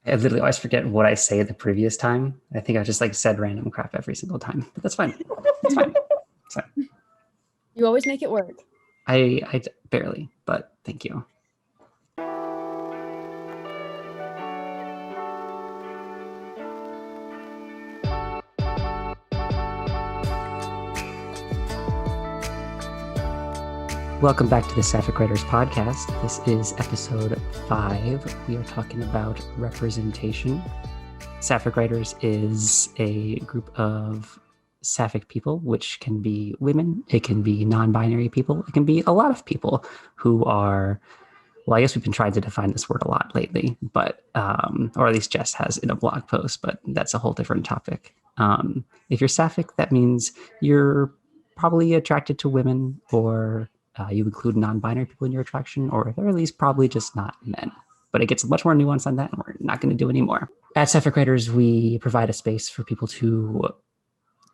I literally always forget what I say the previous time. I think I just like said random crap every single time, but that's fine. It's fine. It's fine. You always make it work. I barely, but thank you. Welcome back to the Sapphic Writers podcast. This is episode 5. We are talking about representation. Sapphic Writers is a group of Sapphic people, which can be women, it can be non-binary people, it can be a lot of people who are, well, I guess we've been trying to define this word a lot lately, but, or at least Jess has in a blog post, but that's a whole different topic. If you're Sapphic, that means you're probably attracted to women, or you include non-binary people in your attraction, or at the very least, probably just not men. But it gets much more nuanced on that, and we're not going to do any more. At Sapphic Writers, we provide a space for people to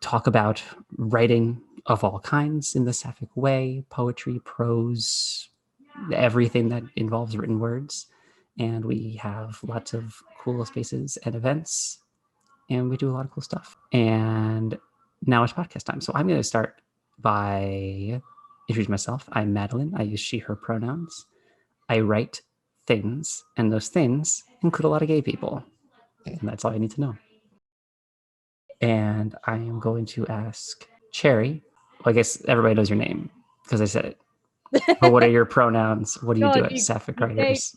talk about writing of all kinds in the Sapphic way, poetry, prose, everything that involves written words. And we have lots of cool spaces and events, and we do a lot of cool stuff. And now it's podcast time. So I'm going to start by introducing myself. I'm Madelyn. I use she, her pronouns. I write things, and those things include a lot of gay people. And that's all you need to know. And I am going to ask Cherry. Well, I guess everybody knows your name because I said it. But what are your pronouns? What do you do at Sapphic Writers?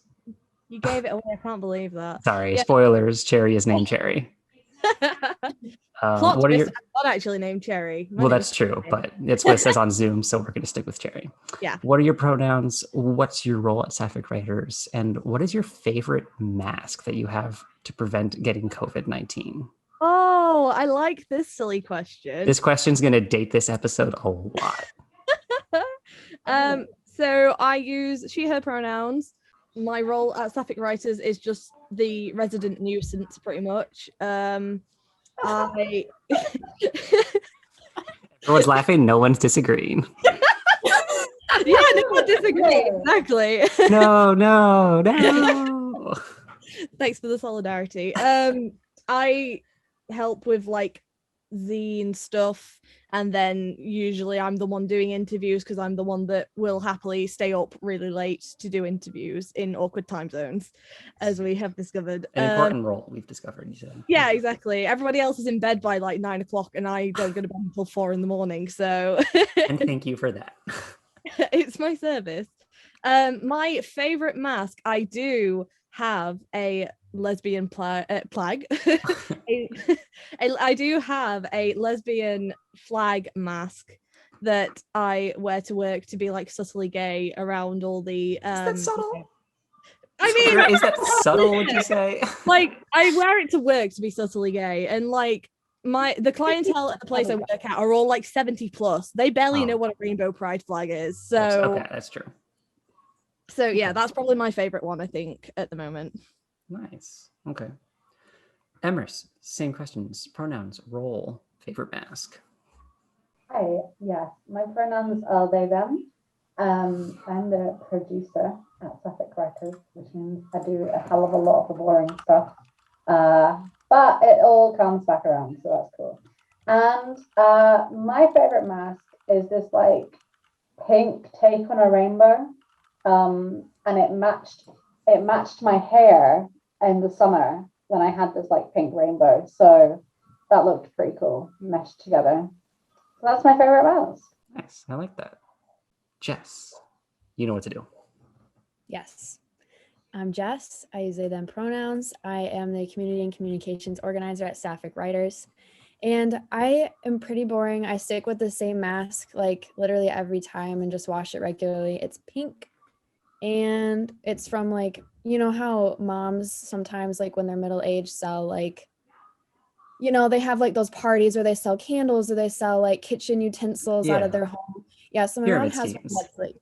You gave it away. I can't believe that. Sorry, spoilers. Cherry is named Cherry. Plot twist, I'm not actually named Cherry. Well, that's true, but it's what it says on Zoom, so we're going to stick with Cherry. Yeah. What are your pronouns? What's your role at Sapphic Writers? And what is your favorite mask that you have to prevent getting COVID-19? Oh, I like this silly question. This question's going to date this episode a lot. So I use she, her pronouns. My role at Sapphic Writers is just the resident nuisance, pretty much. Everyone's laughing, no one's disagreeing. Yeah, no one disagrees. Exactly. No. Thanks for the solidarity. I help with like zine stuff, and then usually I'm the one doing interviews because I'm the one that will happily stay up really late to do interviews in awkward time zones, as we have discovered. An important role we've discovered, you said. Yeah, exactly. Everybody else is in bed by like 9 o'clock and I don't go to bed until 4 a.m, so and thank you for that. It's my service. My favorite mask, I do have a lesbian plague. I do have a lesbian flag mask that I wear to work to be like subtly gay around all the. Is that subtle? I mean, is that subtle? Would you say? Like, I wear it to work to be subtly gay, and like the clientele at the place I work at are all like 70 plus. They barely know what a rainbow pride flag is. So okay, that's true. So yeah, that's probably my favorite one, I think, at the moment. Nice. Okay. Emrys, same questions. Pronouns, role, favorite mask. Hi, yes. My pronouns are they, them. I'm the producer at Sapphic Writers, which means I do a hell of a lot of the boring stuff. But it all comes back around, so that's cool. And my favorite mask is this like pink take on a rainbow. And it matched my hair in the summer when I had this like pink rainbow. So that looked pretty cool, meshed together. So that's my favorite mask. Nice, I like that. Jess, you know what to do. Yes. I'm Jess. I use they, them pronouns. I am the community and communications organizer at Sapphic Writers. And I am pretty boring. I stick with the same mask like literally every time and just wash it regularly. It's pink. And it's from like, you know how moms sometimes like when they're middle-aged sell like, you know, they have like those parties where they sell candles or they sell like kitchen utensils out of their home. Yeah, so my mom has like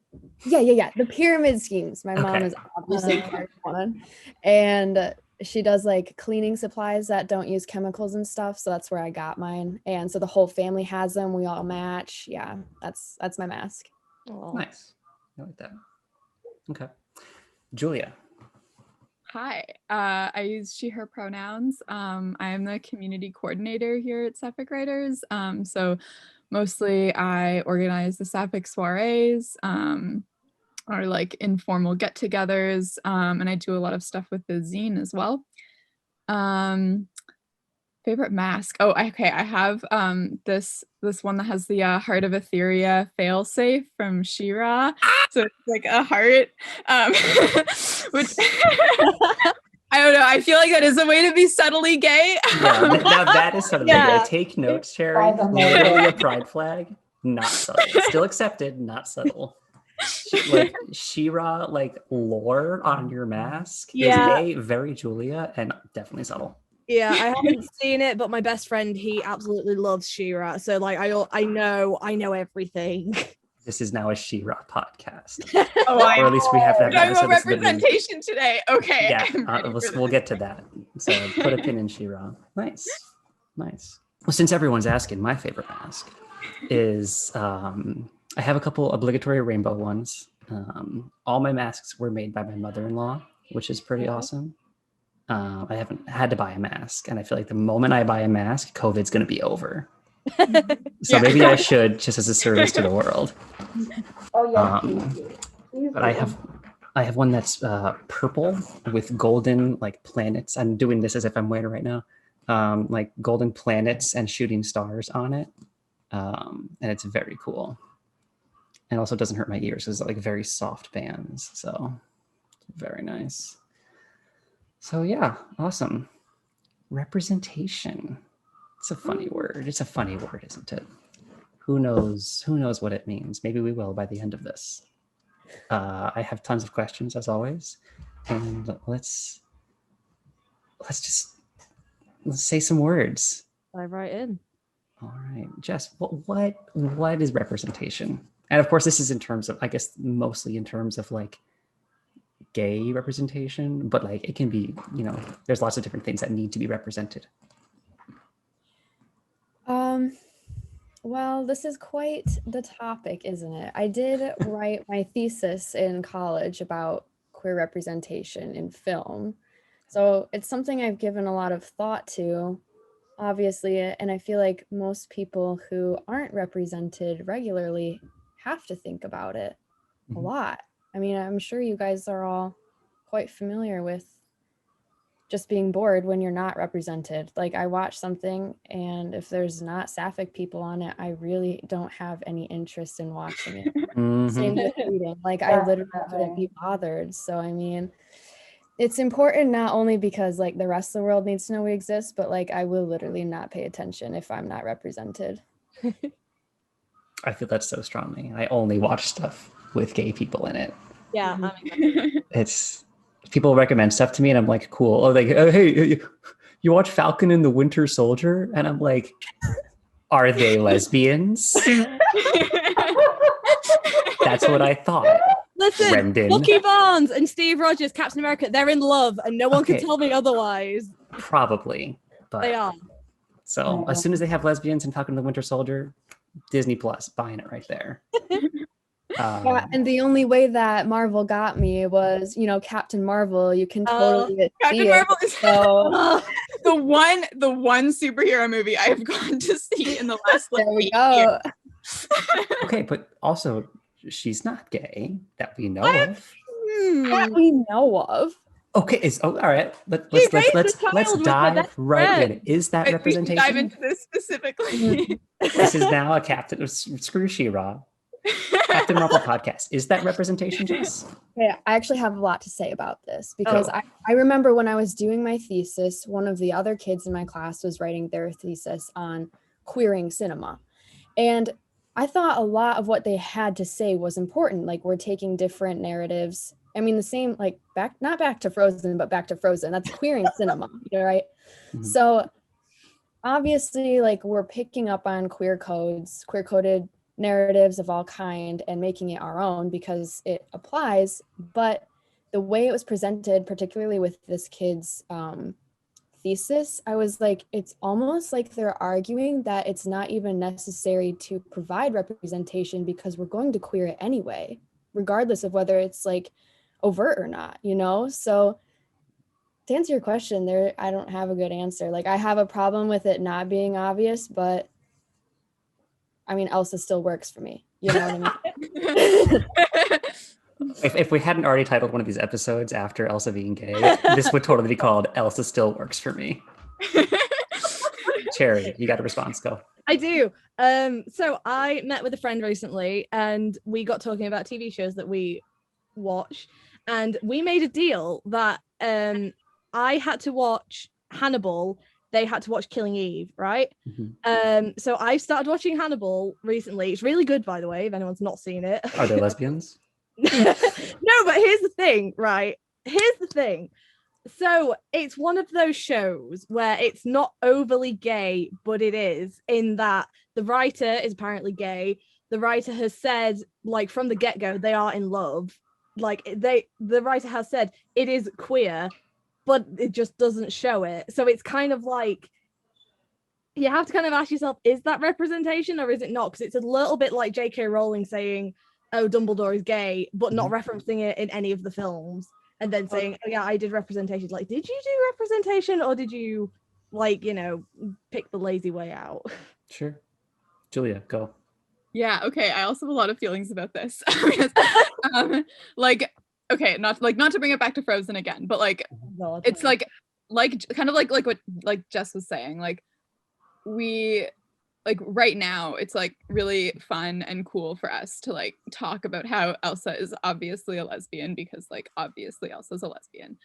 the pyramid schemes. My mom is obviously one, and she does like cleaning supplies that don't use chemicals and stuff. So that's where I got mine, and so the whole family has them. We all match. Yeah, that's my mask. Nice, I like that. Okay, Julia. Hi, I use she, her pronouns. I am the community coordinator here at Sapphic Writers. So mostly I organize the Sapphic soirees, or like informal get-togethers, and I do a lot of stuff with the zine as well. Favorite mask. Oh, okay. I have this one that has the Heart of Etheria failsafe from She-Ra. So it's like a heart, which I don't know. I feel like that is a way to be subtly gay. Yeah, now that is subtle. Yeah. Take notes, Cherry. Literally a pride flag, not subtle. Still accepted, not subtle. Like She-Ra, like lore on your mask is gay, very Julia, and definitely subtle. Yeah, I haven't seen it, but my best friend, he absolutely loves She-Ra. So like I know everything. This is now a She-Ra podcast. Oh, or at least we have to have talking an episode about that's literally- representation today. Okay. Yeah, we'll get to that. So put a pin in She-Ra. Nice. Well, since everyone's asking, my favorite mask is I have a couple obligatory rainbow ones. All my masks were made by my mother-in-law, which is pretty awesome. I haven't had to buy a mask, and I feel like the moment I buy a mask, COVID's going to be over. So maybe I should, just as a service to the world. Oh yeah. But I have one that's purple with golden like planets. I'm doing this as if I'm wearing it right now. Like golden planets and shooting stars on it, and it's very cool. And also doesn't hurt my ears. It's like very soft bands, so very nice. So yeah, awesome. Representation. It's a funny word. It's a funny word, isn't it? Who knows what it means? Maybe we will by the end of this. I have tons of questions as always, and let's say some words. Dive right in. All right, Jess, what is representation? And of course, this is in terms of, I guess, mostly in terms of like gay representation, but like it can be, there's lots of different things that need to be represented. Well, this is quite the topic, isn't it? I did write my thesis in college about queer representation in film. So it's something I've given a lot of thought to, obviously, and I feel like most people who aren't represented regularly have to think about it a lot. I mean, I'm sure you guys are all quite familiar with just being bored when you're not represented. Like I watch something and if there's not Sapphic people on it, I really don't have any interest in watching it. Same with reading. Like I literally couldn't be bothered. So I mean, it's important not only because like the rest of the world needs to know we exist, but like I will literally not pay attention if I'm not represented. I feel that so strongly. I only watch stuff with gay people in it. Yeah. It's people recommend stuff to me and I'm like, cool. Oh, like, oh, hey, you watch Falcon and the Winter Soldier? And I'm like, are they lesbians? That's what I thought. Listen, Brendan. Bucky Barnes and Steve Rogers, Captain America, they're in love and no one can tell me otherwise. Probably. But they are. So as soon as they have lesbians in Falcon and the Winter Soldier, Disney Plus, buying it right there. Yeah, and the only way that Marvel got me was, Captain Marvel. You can totally see Captain Marvel is so the one superhero movie I have gone to see in the last there we go. Okay, but also she's not gay that we know of. That we know of. Okay, all right. Let's dive right in. Is that representation? We can dive into this specifically. This is now a Captain. Screw She-Ra. Captain Marvel podcast. Is that representation, Jess? Yeah, I actually have a lot to say about this because I remember when I was doing my thesis, one of the other kids in my class was writing their thesis on queering cinema. And I thought a lot of what they had to say was important. Like we're taking different narratives. I mean, the same, like not back to Frozen, but back to Frozen. That's queering cinema, right? Mm-hmm. So obviously, like we're picking up on queer-coded narratives of all kind and making it our own because it applies. But the way it was presented, particularly with this kid's thesis, I was like, it's almost like they're arguing that it's not even necessary to provide representation because we're going to queer it anyway, regardless of whether it's like overt or not, So To answer your question, I don't have a good answer. Like, I have a problem with it not being obvious, but I mean, Elsa still works for me. You know what I mean? If we hadn't already titled one of these episodes after Elsa being gay, this would totally be called Elsa Still Works for Me. Cherry, you got a response, go. I do. So I met with a friend recently and we got talking about TV shows that we watch, and we made a deal that I had to watch Hannibal, they had to watch Killing Eve, right? So I started watching Hannibal recently. It's really good, by the way, if anyone's not seen it. Are they lesbians? No, but here's the thing, right? Here's the thing. So it's one of those shows where it's not overly gay, but it is, in that the writer is apparently gay. The writer has said, like, from the get-go, they are in love. Like, the writer has said it is queer, but it just doesn't show it. So it's kind of like, you have to kind of ask yourself, is that representation or is it not? Because it's a little bit like J.K. Rowling saying, oh, Dumbledore is gay, but not referencing it in any of the films. And then saying, oh yeah, I did representation. Like, did you do representation, or did you, like, you know, pick the lazy way out? Sure. Julia, go. Yeah, okay. I also have a lot of feelings about this. Because, like, okay, not to bring it back to Frozen again, but like, it's like kind of like what like Jess was saying, like, we, like, right now it's like really fun and cool for us to like talk about how Elsa is obviously a lesbian, because like obviously Elsa's a lesbian.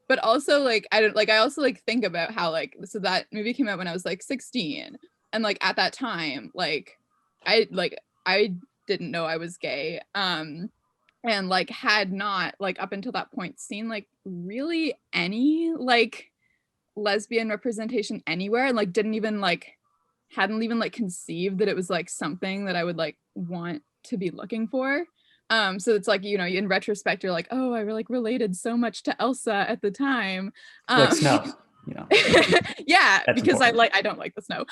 But also like I also like think about how, like, so that movie came out when I was like 16, and like at that time, like I didn't know I was gay, and like had not, like, up until that point seen like really any like lesbian representation anywhere, and like hadn't even like conceived that it was like something that I would like want to be looking for. So it's like, you know, in retrospect you're like, oh, I like related so much to Elsa at the time. Like snow, you know. Yeah, That's because important. I don't like the snow.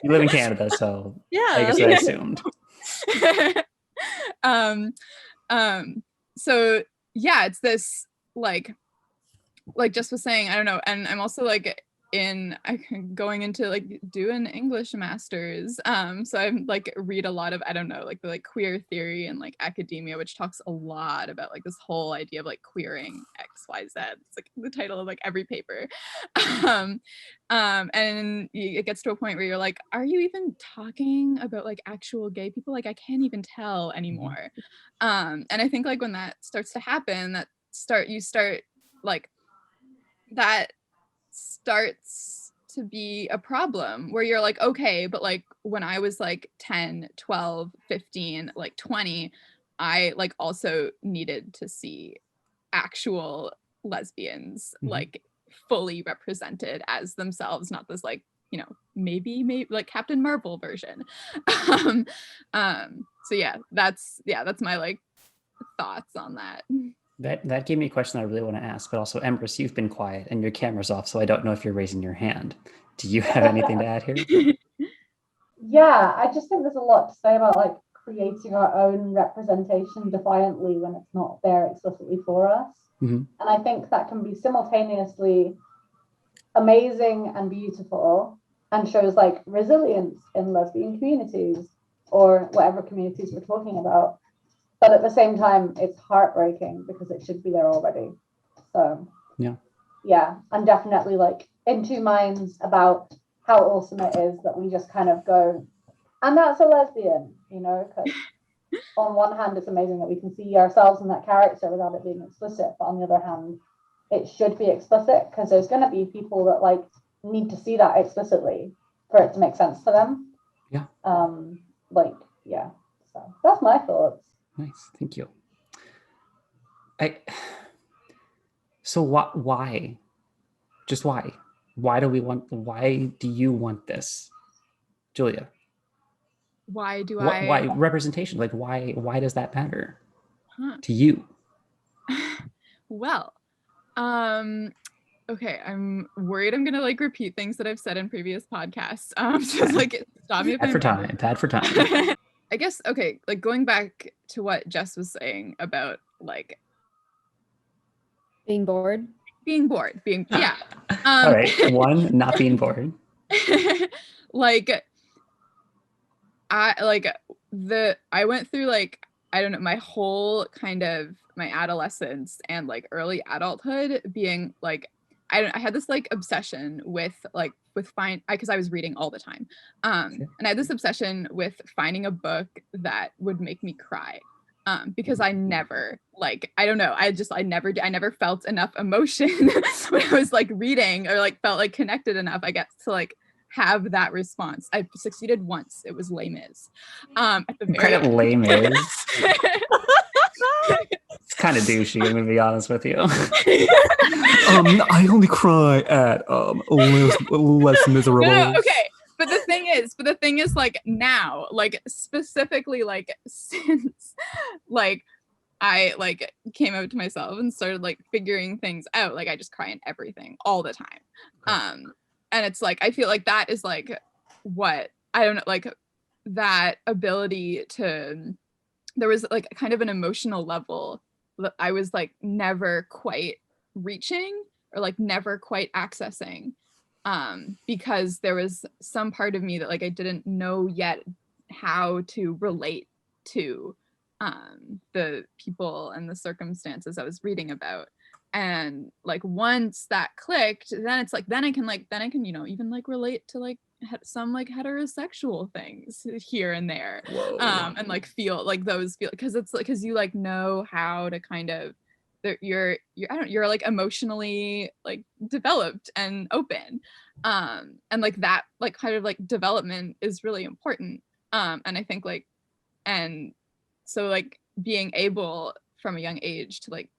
You live in Canada, so Yeah, I guess I assumed. So yeah, it's this like Jess was saying, I don't know, and I'm also like going into like doing English masters, so I like read a lot of, I don't know, like the like queer theory and like academia, which talks a lot about like this whole idea of like queering XYZ. It's like the title of like every paper. And it gets to a point where you're like, are you even talking about like actual gay people? Like, I can't even tell anymore. And I think like when that starts to happen, that starts to be a problem, where you're like, okay, but like when I was like 10, 12, 15, like 20, I like also needed to see actual lesbians like fully represented as themselves, not this like, you know, maybe like Captain Marvel version. So yeah, that's my like thoughts on that. That gave me a question I really want to ask, but also, Emrys, you've been quiet and your camera's off, so I don't know if you're raising your hand. Do you have anything to add here? Yeah, I just think there's a lot to say about like creating our own representation defiantly when it's not there explicitly for us. And I think that can be simultaneously amazing and beautiful, and shows like resilience in lesbian communities or whatever communities we're talking about. But at the same time, it's heartbreaking because it should be there already. So yeah, I'm definitely like in two minds about how awesome it is that we just kind of go, and that's a lesbian, you know, because on one hand, it's amazing that we can see ourselves in that character without it being explicit. But on the other hand, it should be explicit, because there's going to be people that like need to see that explicitly for it to make sense to them. Yeah. Yeah. So that's my thoughts. Nice, thank you. So why? Just why? Why do you want this, Julia? Why representation? Like, why does that matter to you? Well, okay, I'm worried I'm gonna like repeat things that I've said in previous podcasts. So like stop me if I'm bad for time. I guess, okay, like going back to what Jess was saying about like Being bored. Being bored. Yeah. All right. One, not being bored. Like I went through like, I don't know, my whole kind of my adolescence and like early adulthood being like, I had this like obsession with because I was reading all the time. And I had this obsession with finding a book that would make me cry. Because I never like, I don't know, I never felt enough emotion when I was like reading, or like felt like connected enough, I guess, to like have that response. I succeeded once. It was Les Mis. At the very Kind of Les Mis. It's kind of douchey, I'm gonna be honest with you. I only cry at Les Miserables. No, okay. But the thing is like now, like specifically like since like I like came out to myself and started like figuring things out, like I just cry in everything all the time. Okay. And it's like, I feel like that is like what, I don't know, like that ability to, there was like kind of an emotional level that I was like never quite reaching, or like never quite accessing, because there was some part of me that like I didn't know yet how to relate to the people and the circumstances I was reading about. And like once that clicked, then it's like then I can you know, even like relate to like some like heterosexual things here and there. And like feel like those feel, because it's like, because you like know how to kind of, you're you're like emotionally like developed and open, and like that like kind of like development is really important. And I think like, and so like being able from a young age to like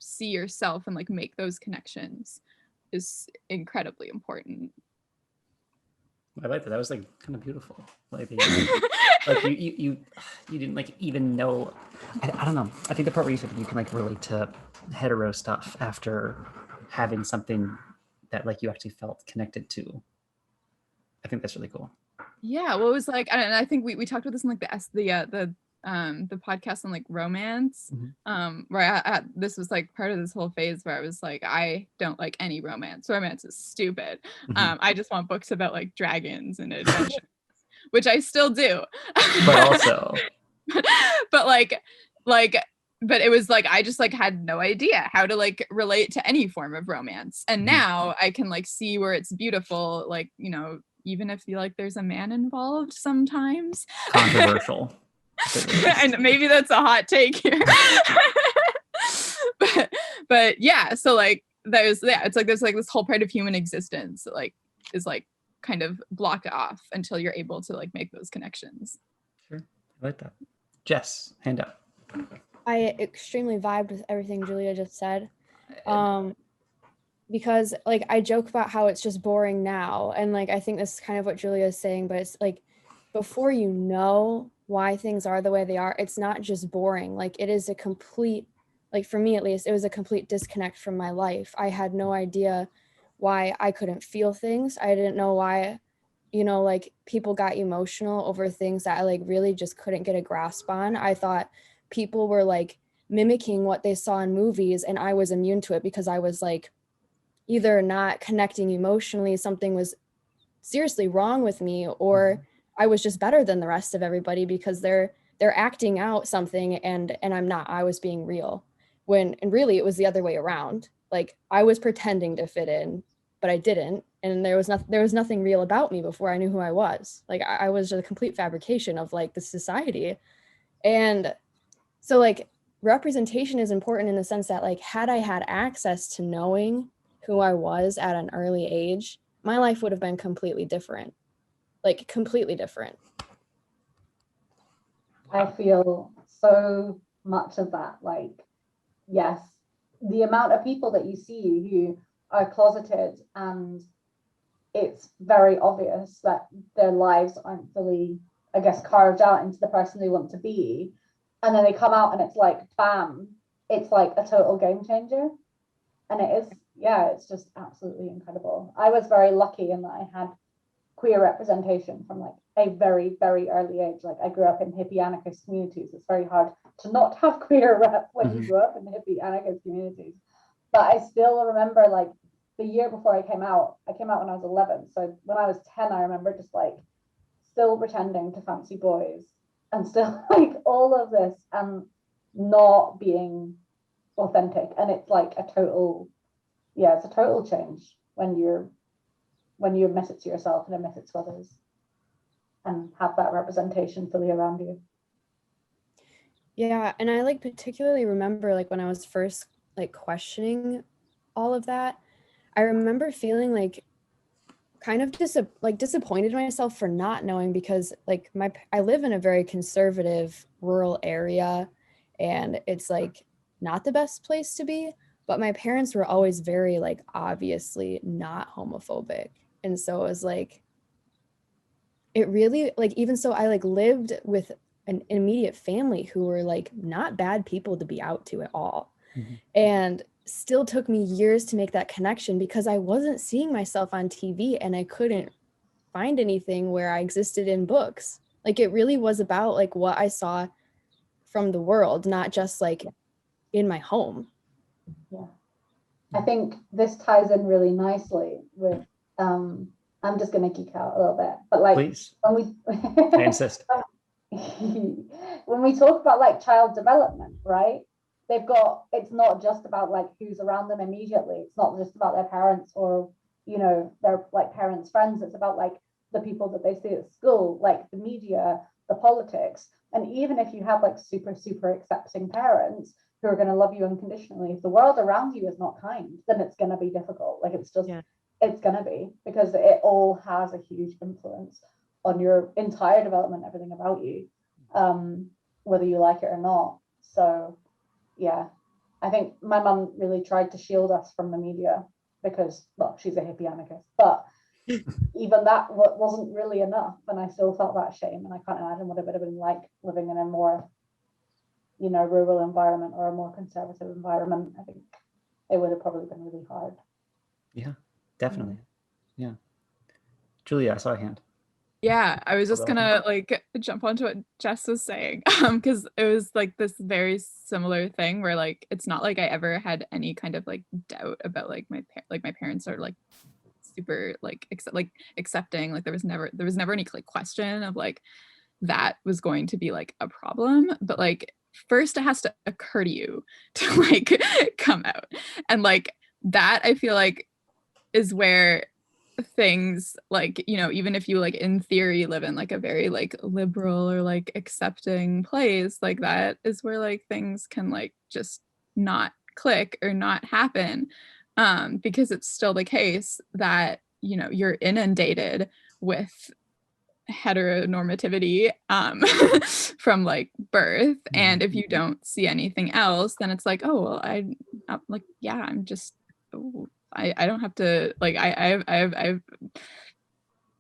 see yourself and like make those connections is incredibly important. I like that. That was like kind of beautiful. Like, like you didn't like even know. I don't know. I think the part where you said you can like relate to hetero stuff after having something that like you actually felt connected to. I think that's really cool. Yeah, well, it was like, and I think we talked about this in like the podcast on like romance, where I this was like part of this whole phase where I was like, I don't like any romance. Romance is stupid. I just want books about like dragons and adventures, which I still do. But also, but it was like I just like had no idea how to like relate to any form of romance, and now I can like see where it's beautiful, like, you know, even if you like there's a man involved sometimes. Controversial. And maybe that's a hot take here. but yeah, so like it's like there's like this whole part of human existence that like is like kind of blocked off until you're able to like make those connections. Sure, I like that. Jess, hand up. I extremely vibed with everything Julia just said. Because like I joke about how it's just boring now, and like I think this is kind of what Julia is saying, but it's like before you know why things are the way they are, it's not just boring. Like it is a complete, like for me at least, it was a complete disconnect from my life. I had no idea why I couldn't feel things. I didn't know why, you know, like people got emotional over things that I like really just couldn't get a grasp on. I thought people were like mimicking what they saw in movies, and I was immune to it because I was like either not connecting emotionally, something was seriously wrong with me, or I was just better than the rest of everybody because they're acting out something and I'm not. I was being real, when and really it was the other way around. Like I was pretending to fit in, but I didn't, and there was nothing real about me before I knew who I was. Like I was just a complete fabrication of like the society. And so like representation is important in the sense that like had I had access to knowing who I was at an early age, my life would have been completely different. Like completely different. I feel so much of that. Like, yes, the amount of people that you see who are closeted, and it's very obvious that their lives aren't fully, I guess, carved out into the person they want to be. And then they come out and it's like, bam, it's like a total game changer. And it is, yeah, it's just absolutely incredible. I was very lucky in that I had queer representation from like a very, very early age. Like I grew up in hippie anarchist communities. It's very hard to not have queer rep when you grew up in hippie anarchist communities. But I still remember like the year before I came out when I was 11. So when I was 10, I remember just like still pretending to fancy boys and still like all of this and not being authentic. And it's like it's a total change when you admit it to yourself and admit it to others and have that representation fully around you. Yeah, and I like particularly remember like when I was first like questioning all of that, I remember feeling like kind of disappointed in myself for not knowing, because like I live in a very conservative rural area and it's like not the best place to be, but my parents were always very like obviously not homophobic. And so it was like, it really like, even so I like lived with an immediate family who were like not bad people to be out to at all. And still took me years to make that connection because I wasn't seeing myself on TV and I couldn't find anything where I existed in books. Like it really was about like what I saw from the world, not just like in my home. Yeah. I think this ties in really nicely with I'm just gonna geek out a little bit, but like Please. when I insist. when we talk about like child development, right? It's not just about like who's around them immediately. It's not just about their parents or, you know, their like parents' friends. It's about like the people that they see at school, like the media, the politics. And even if you have like super, super accepting parents who are going to love you unconditionally, if the world around you is not kind, then it's going to be difficult. Like it's just, it's going to be, because it all has a huge influence on your entire development, everything about you, whether you like it or not. So yeah, I think my mum really tried to shield us from the media because, well, she's a hippie anarchist, but even that wasn't really enough, and I still felt that shame, and I can't imagine what it would have been like living in a more, you know, rural environment or a more conservative environment. I think it would have probably been really hard. Yeah, definitely. Yeah. Julia, I saw a hand. Yeah, I was just gonna like jump onto what Jess was saying, because it was like this very similar thing where like it's not like I ever had any kind of like doubt about like my parents are like super like accepting. Like there was never any like question of like that was going to be like a problem, but like first it has to occur to you to like come out, and like that I feel like is where things like, you know, even if you like in theory live in like a very like liberal or like accepting place, like that is where like things can like just not click or not happen, because it's still the case that, you know, you're inundated with heteronormativity from like birth, and if you don't see anything else, then it's like, oh well, I'm like, yeah, I'm just I don't have to like I've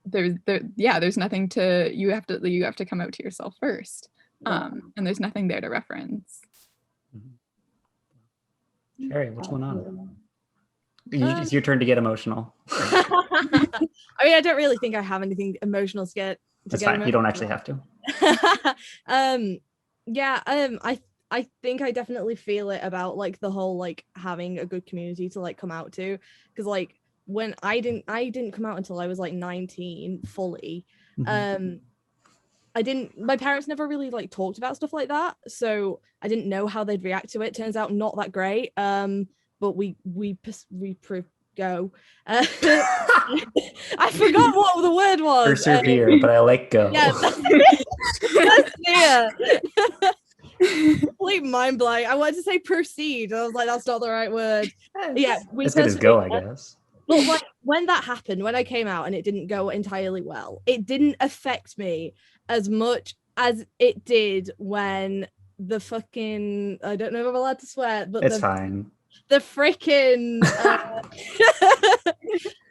there's nothing to, you have to come out to yourself first, and there's nothing there to reference. Sherry, what's going on? It's your turn to get emotional. I mean, I don't really think I have anything emotional to get. That's fine. You don't actually have to. I think I definitely feel it about like the whole like having a good community to like come out to, because like when I didn't come out until I was like 19 fully. My parents never really like talked about stuff like that, so I didn't know how they'd react to it. Turns out not that great, but we go. I forgot what the word was. Persevere, but I like go. Yeah, complete mind blank. I wanted to say proceed. I was like, that's not the right word. Yeah, as good as go, I guess. But like when that happened, when I came out and it didn't go entirely well, it didn't affect me as much as it did when the fucking, I don't know if I'm allowed to swear, but it's fine. The freaking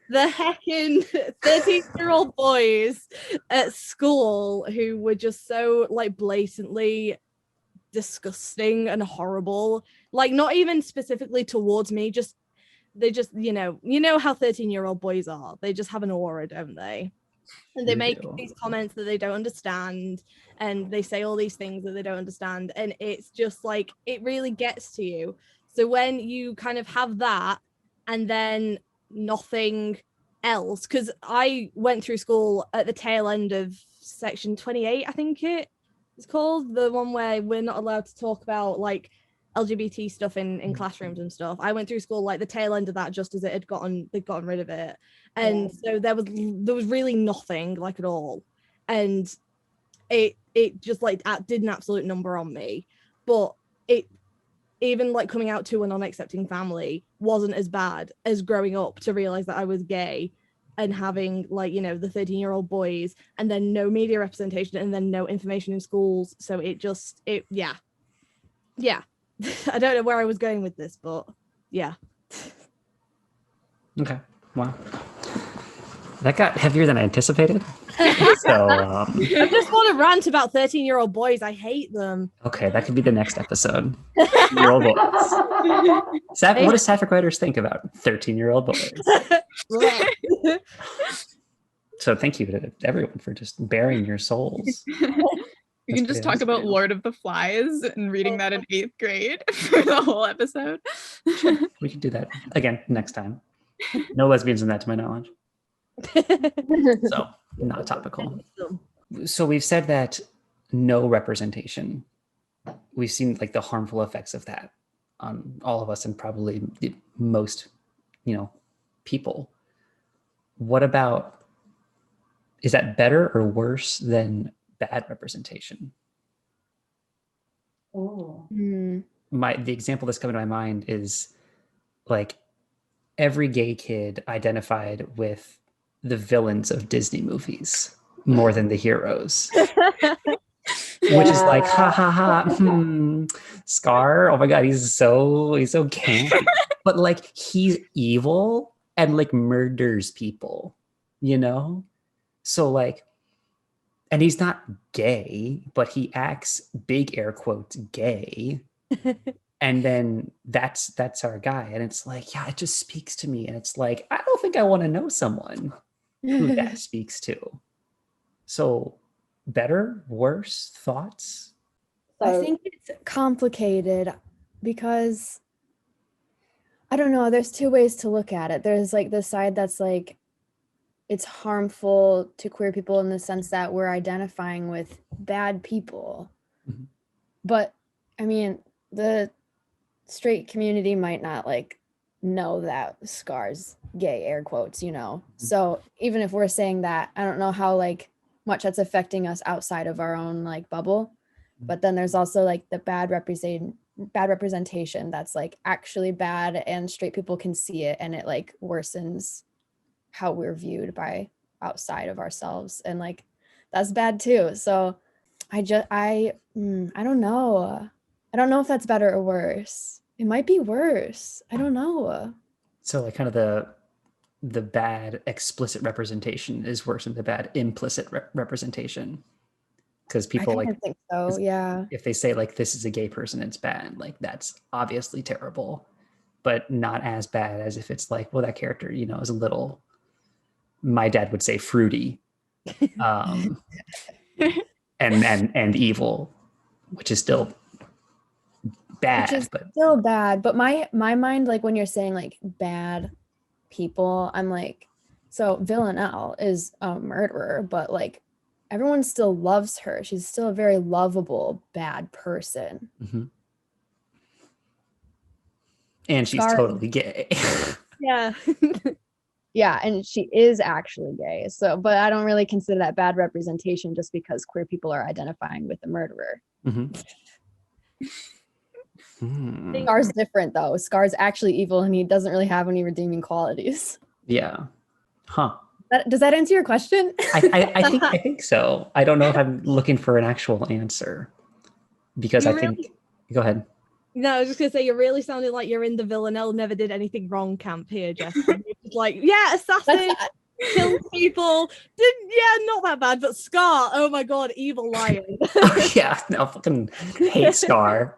the heckin' 13-year-old boys at school who were just so like blatantly disgusting and horrible, like not even specifically towards me, they just you know how 13-year-old boys are, they just have an aura, don't they? And they You make do. these comments that they don't understand, and they say all these things that they don't understand, and it's just like it really gets to you. So when you kind of have that and then nothing else, because I went through school at the tail end of section 28, I think it's called, the one where we're not allowed to talk about like LGBT stuff in classrooms and stuff. I went through school like the tail end of that, just as they'd gotten rid of it. And so there was really nothing like at all, and it just like did an absolute number on me. But it, even like coming out to a non-accepting family, wasn't as bad as growing up to realize that I was gay and having like, you know, the 13-year-old boys, and then no media representation, and then no information in schools. So yeah I don't know where I was going with this, but yeah. Okay. Wow. That got heavier than I anticipated. So, I just want to rant about 13-year-old boys. I hate them. okay, that could be the next episode. 13-year-old boys. What do Sapphic Writers think about 13-year-old boys? So thank you to everyone for just bearing your souls. We can just talk about Lord of the Flies and reading that in 8th grade for the whole episode. We could do that again next time. No lesbians in that, to my knowledge. So not topical. So we've said that no representation. We've seen like the harmful effects of that on all of us, and probably the most, people. What about, is that better or worse than bad representation? Ooh. The example that's coming to my mind is like every gay kid identified with the villains of Disney movies more than the heroes. Which is like, ha ha ha, Scar, oh my god, he's so campy. But like he's evil and like murders people, So like, and he's not gay, but he acts, big air quotes, gay. And then that's our guy. And it's like, yeah, it just speaks to me. And it's like, I don't think I want to know someone who that speaks to. So better, worse, thoughts? I think it's complicated because I don't know, there's two ways to look at it. There's like the side that's like it's harmful to queer people in the sense that we're identifying with bad people. Mm-hmm. But I mean, the straight community might not like know that Scar's gay, air quotes, Mm-hmm. So even if we're saying that, I don't know how like much that's affecting us outside of our own like bubble. Mm-hmm. But then there's also like the bad representation that's like actually bad, and straight people can see it, and it like worsens how we're viewed by outside of ourselves, and like that's bad too. So I don't know. I don't know if that's better or worse. It might be worse. I don't know. So like kind of the bad explicit representation is worse than the bad implicit representation, because people I think so. Yeah. If they say like this is a gay person, it's bad. Like that's obviously terrible, but not as bad as if it's like, well, that character, is a little. My dad would say fruity, and evil, which is still bad. Still bad. But my mind, like when you're saying like bad people, I'm like, so Villanelle is a murderer, but like everyone still loves her. She's still a very lovable bad person. Mm-hmm. And she's totally gay. Yeah. Yeah, and she is actually gay. So, but I don't really consider that bad representation just because queer people are identifying with the murderer. Mm-hmm. Scar's different though. Scar's actually evil, and he doesn't really have any redeeming qualities. Yeah. Huh. Does that answer your question? I think so. I don't know if I'm looking for an actual answer, because go ahead. No, I was just gonna say, you're really sounding like you're in the Villanelle never did anything wrong camp here, Jess. You're just like, yeah, assassin, kill people. Not that bad, but Scar, oh my god, evil lion. Yeah, no, fucking hate Scar.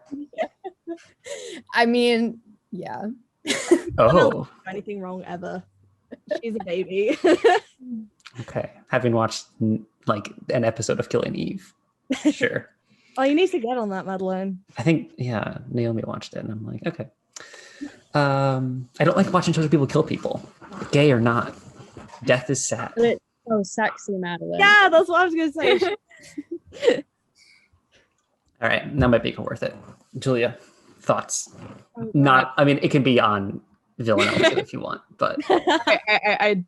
I mean, yeah. Oh. Anything wrong ever. She's a baby. Okay. Having watched like an episode of Killing Eve. Sure. Oh, you need to get on that, Madelyn. I think, yeah, Naomi watched it and I'm like, okay. I don't like watching shows where people kill people, gay or not. Death is sad. But it's so sexy, Madelyn. Yeah, that's what I was gonna say. All right, that might be worth it. Julia, thoughts? Oh, Not, I mean, it can be on Villanelle too if you want, but I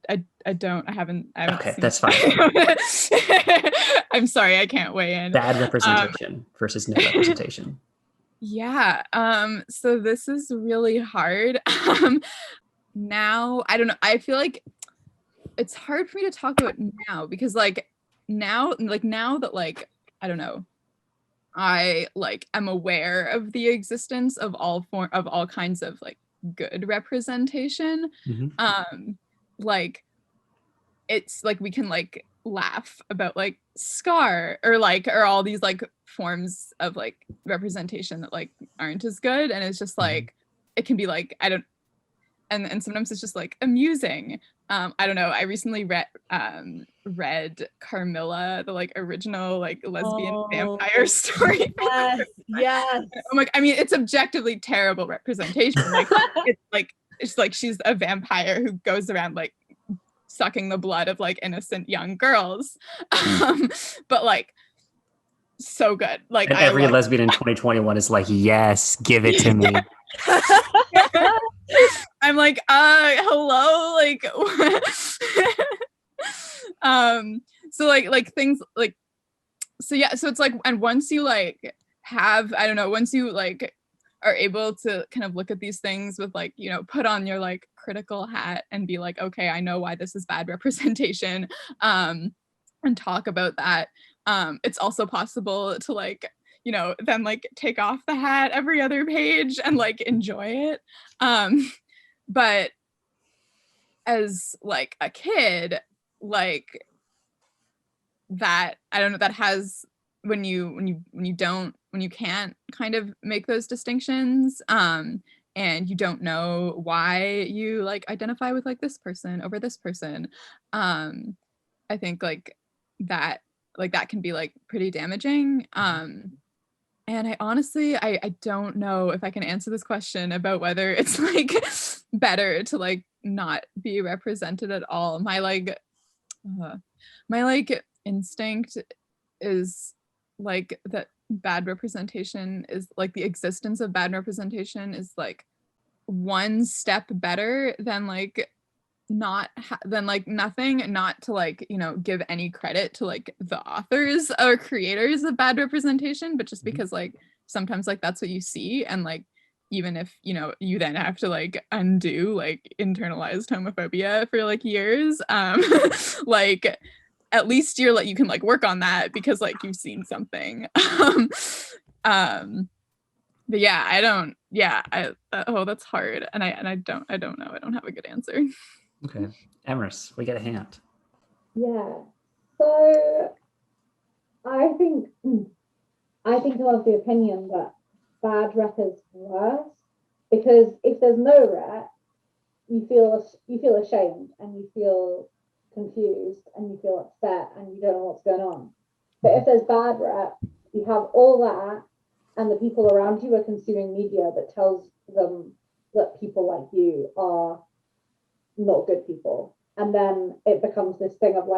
don't. I haven't okay, seen that's fine. I'm sorry, I can't weigh in. Bad representation versus no representation. Yeah. So this is really hard. Now, I don't know. I feel like it's hard for me to talk about now because now that I don't know, I am aware of the existence of all kinds of good representation. Mhm. It's we can laugh about Scar or all these forms of representation that aren't as good, and it's just it can be I don't, and sometimes it's just amusing. I don't know. I recently read Carmilla, the original lesbian vampire story. Yes. I mean, it's objectively terrible representation. It's she's a vampire who goes around sucking the blood of innocent young girls. But so good. And every lesbian in 2021 is yes, give it to me. I'm hello, so things so yeah, so it's and once you have, I don't know, once you are able to kind of look at these things with put on your critical hat and be okay, I know why this is bad representation, and talk about that. It's also possible to then take off the hat every other page and enjoy it. But as a kid, that, I don't know, that has when you can't kind of make those distinctions, and you don't know why you identify with this person over this person, I think that that can be pretty damaging. And I honestly, I don't know if I can answer this question about whether it's better to not be represented at all. My instinct is that bad representation is the existence of bad representation is one step better than nothing, not to give any credit to the authors or creators of bad representation, but just because sometimes that's what you see, and even if you then have to undo internalized homophobia for years, at least you can work on that because you've seen something. But yeah, that's hard, and I don't know, I don't have a good answer. Okay, Emrys, we get a hand. Yeah. So I think I'm of the opinion that bad rep is worse, because if there's no rep, you feel ashamed and you feel confused and you feel upset and you don't know what's going on. But if there's bad rep, you have all that, and the people around you are consuming media that tells them that people like you are not good people, and then it becomes this thing of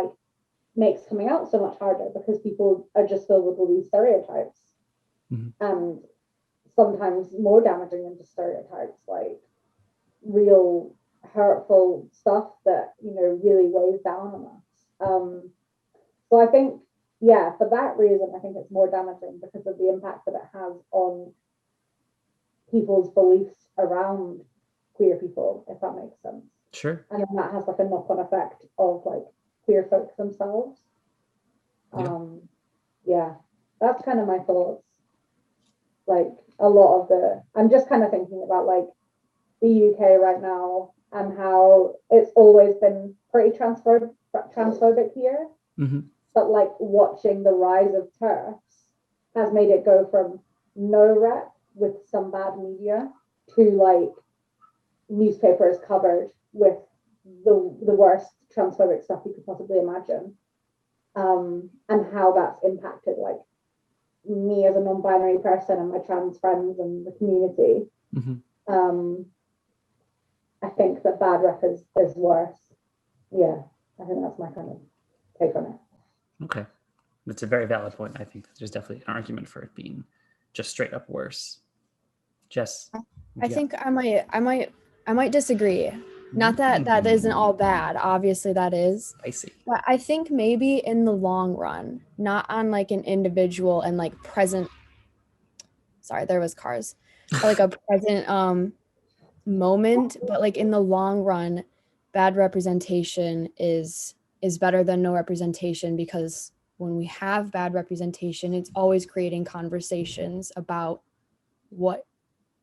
makes coming out so much harder because people are just filled with all these stereotypes, and sometimes more damaging than just stereotypes, real hurtful stuff that really weighs down on us. So I think, yeah, for that reason, I think it's more damaging because of the impact that it has on people's beliefs around queer people, if that makes sense. Sure. And then that has a knock-on effect of queer folk themselves. Yeah, that's kind of my thoughts. A lot of I'm just kind of thinking about the UK right now and how it's always been pretty transphobic here. But watching the rise of TERFs has made it go from no rep with some bad media to newspapers covered with the worst transphobic stuff you could possibly imagine, and how that's impacted like me as a non-binary person and my trans friends and the community. I think that bad rep is worse. Yeah, I think that's my kind of take on it. Okay, that's a very valid point. I think there's definitely an argument for it being just straight up worse. Jess, I think I might disagree. Not that that isn't all bad. Obviously that is. I see. But I think maybe in the long run, not on like an individual and like present. Sorry, there was cars. Or like a present moment, but like in the long run, bad representation is better than no representation, because when we have bad representation, it's always creating conversations about what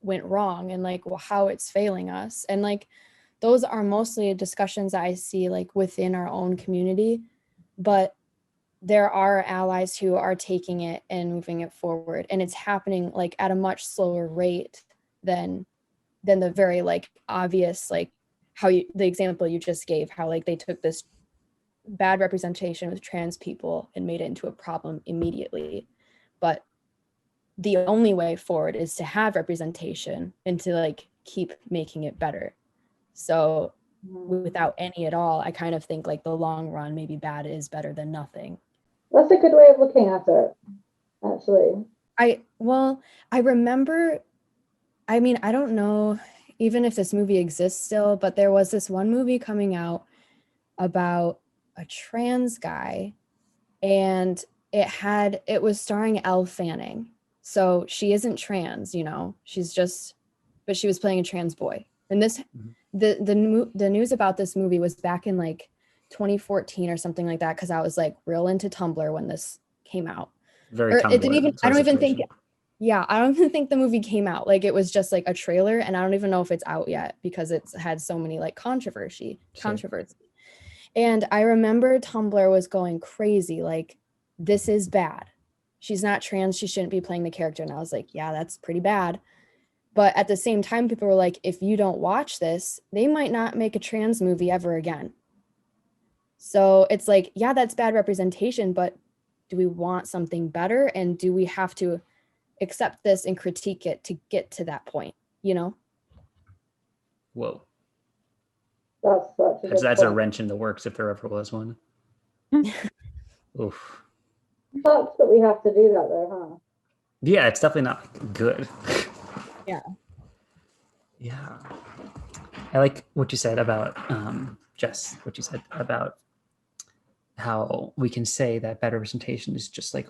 went wrong and like how it's failing us. And like those are mostly discussions that I see like within our own community, but there are allies who are taking it and moving it forward, and it's happening like at a much slower rate than the very like obvious, like how the example you just gave, how like they took this bad representation with trans people and made it into a problem immediately. But the only way forward is to have representation and to like keep making it better. So without any at all, I kind of think like the long run, maybe bad is better than nothing. That's a good way of looking at it, actually. I remember, I mean, I don't know even if this movie exists still, but there was this one movie coming out about a trans guy, and it was starring Elle Fanning. So she isn't trans, you know, but she was playing a trans boy. And this, the news about this movie was back in like 2014 or something like that, because I was like real into Tumblr when this came out. I don't even think the movie came out. Like it was just like a trailer, and I don't even know if it's out yet because it's had so many like controversy. And I remember Tumblr was going crazy, like, this is bad. She's not trans, she shouldn't be playing the character. And I was like, yeah, that's pretty bad. But at the same time, people were like, if you don't watch this, they might not make a trans movie ever again. So it's like, yeah, that's bad representation, but do we want something better? And do we have to accept this and critique it to get to that point, you know? Whoa. That's a wrench in the works if there ever was one. Oof. Sucks that we have to do that though, huh? Yeah, it's definitely not good. Yeah. Yeah. I like what you said about, Jess, what you said about how we can say that bad representation is just like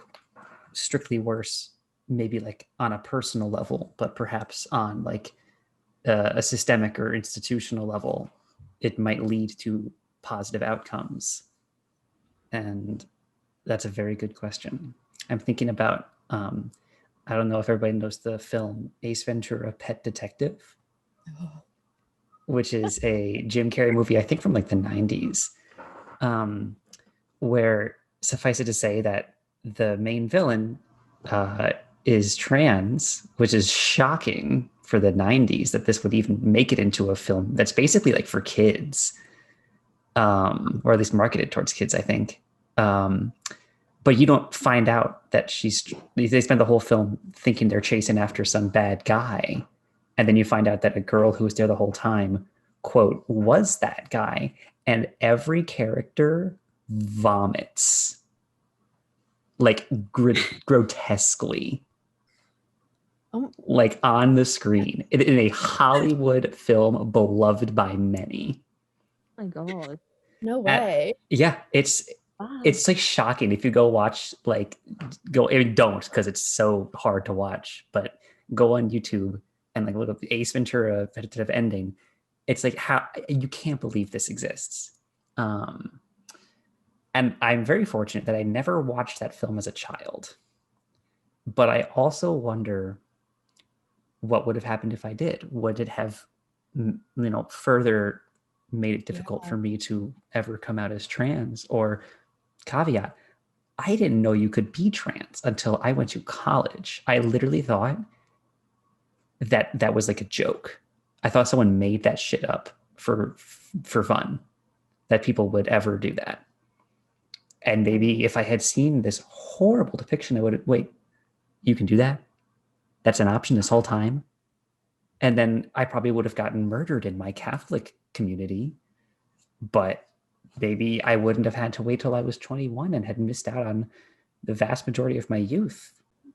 strictly worse, maybe like on a personal level, but perhaps on like a systemic or institutional level, it might lead to positive outcomes. And that's a very good question. I'm thinking about, I don't know if everybody knows the film Ace Ventura Pet Detective, which is a Jim Carrey movie, I think from like the 90s, where suffice it to say that the main villain is trans, which is shocking for the 90s that this would even make it into a film that's basically like for kids, or at least marketed towards kids, I think. But you don't find out that they spend the whole film thinking they're chasing after some bad guy. And then you find out that a girl who was there the whole time, quote, was that guy. And every character vomits, like grotesquely, like on the screen in a Hollywood film beloved by many. Oh my God. No way. It's like shocking. If you go watch, don't, because it's so hard to watch, but go on YouTube and like look up the Ace Ventura Pet Detective ending. It's like, how you can't believe this exists. And I'm very fortunate that I never watched that film as a child. But I also wonder what would have happened if I did. Would it have, further made it difficult for me to ever come out as trans? Or caveat, I didn't know you could be trans until I went to college. I literally thought that was like a joke. I thought someone made that shit up for fun. that people would ever do that. And maybe if I had seen this horrible depiction, I would have, wait, you can do that? That's an option this whole time? And then I probably would have gotten murdered in my Catholic community, but maybe I wouldn't have had to wait till I was 21 and had missed out on the vast majority of my youth.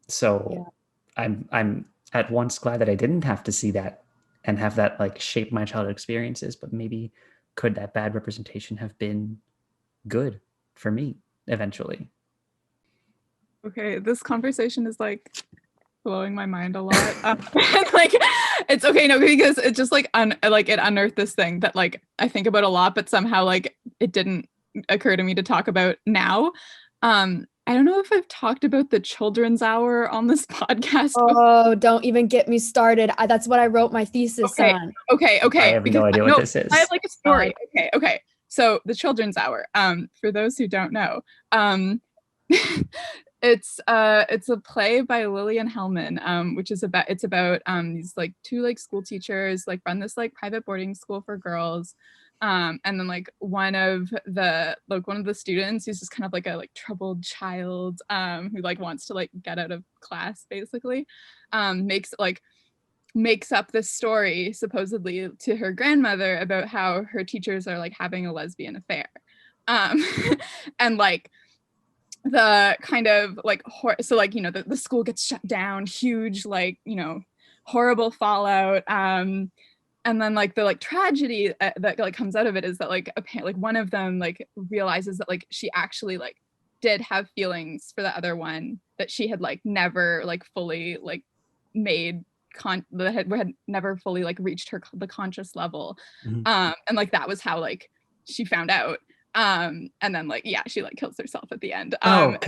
So I'm at once glad that I didn't have to see that and have that like shape my childhood experiences, but maybe could that bad representation have been good for me eventually? Okay, this conversation is like blowing my mind a lot. Like, it's okay, no, because it just like it unearthed this thing that like I think about a lot, but somehow like it didn't occur to me to talk about now. I don't know if I've talked about the children's hour on this podcast. Oh, don't even get me started. That's what I wrote my thesis on. Okay. I have no idea what this is. I have like a story. Okay. So the children's hour, for those who don't know, it's a play by Lillian Hellman, which is about these like two like school teachers like run this like private boarding school for girls. And then like one of the students who's just kind of like a like troubled child who like wants to like get out of class basically, makes up this story supposedly to her grandmother about how her teachers are like having a lesbian affair. And like the kind of like so like, you know, the school gets shut down, huge like, you know, horrible fallout. And then like the like tragedy that like comes out of it is that like like one of them like realizes that like she actually like did have feelings for the other one that she had like never like fully like made had never fully like reached the conscious level. And like that was how like she found out. And then like she like kills herself at the end. Man.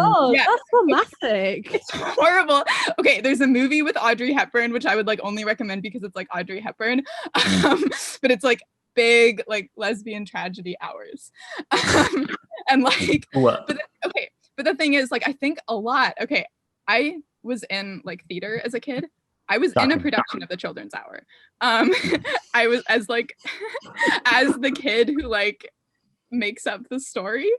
Oh, Yeah. that's traumatic. It's horrible. Okay, there's a movie with Audrey Hepburn, which I would like only recommend because it's like Audrey Hepburn. But it's like big like lesbian tragedy hours. And like but the thing is like I think a lot. Okay, I was in like theater as a kid. I was in a production of the Children's Hour. I was as like as the kid who like makes up the story.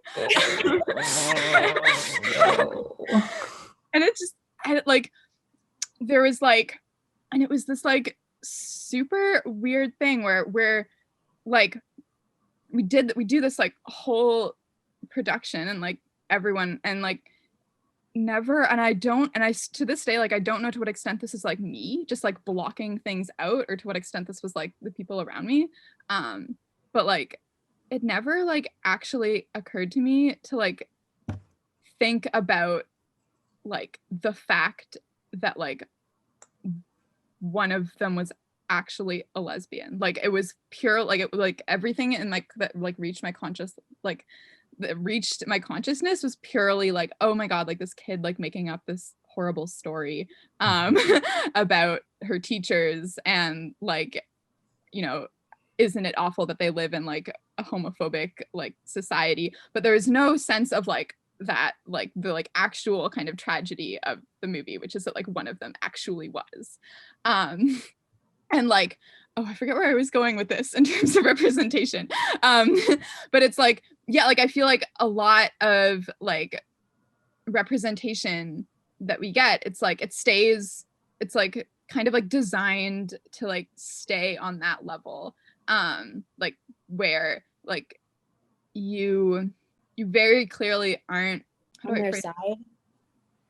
And it just like there was like, and it was this like super weird thing where like we do this like whole production and like everyone and like never, and I to this day like I don't know to what extent this is like me just like blocking things out or to what extent this was like the people around me, but like it never like actually occurred to me to like think about like the fact that like one of them was actually a lesbian. Like it was pure like it like everything in like that like reached my consciousness was purely like, oh my god, like this kid like making up this horrible story about her teachers and like, you know, isn't it awful that they live in like a homophobic like society, but there is no sense of like that like the like actual kind of tragedy of the movie, which is that like one of them actually was and like, oh, I forget where I was going with this in terms of representation. But it's like, yeah, like I feel like a lot of like representation that we get, it's like it stays, it's like kind of like designed to like stay on that level. Like where like you very clearly aren't on their side.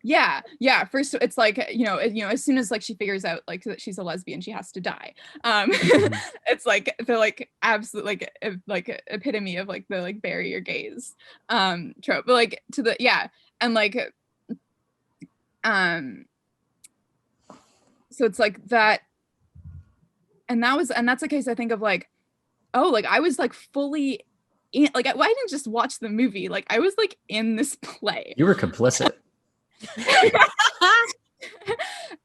Yeah. First, it's like, you know, as soon as like she figures out like that she's a lesbian, she has to die. It's like the like absolute like epitome of like the like bury your gaze trope. But like to the and like so it's like that, and that's the case I think of like, oh, like I was like fully in, like I didn't just watch the movie, like I was like in this play. You were complicit.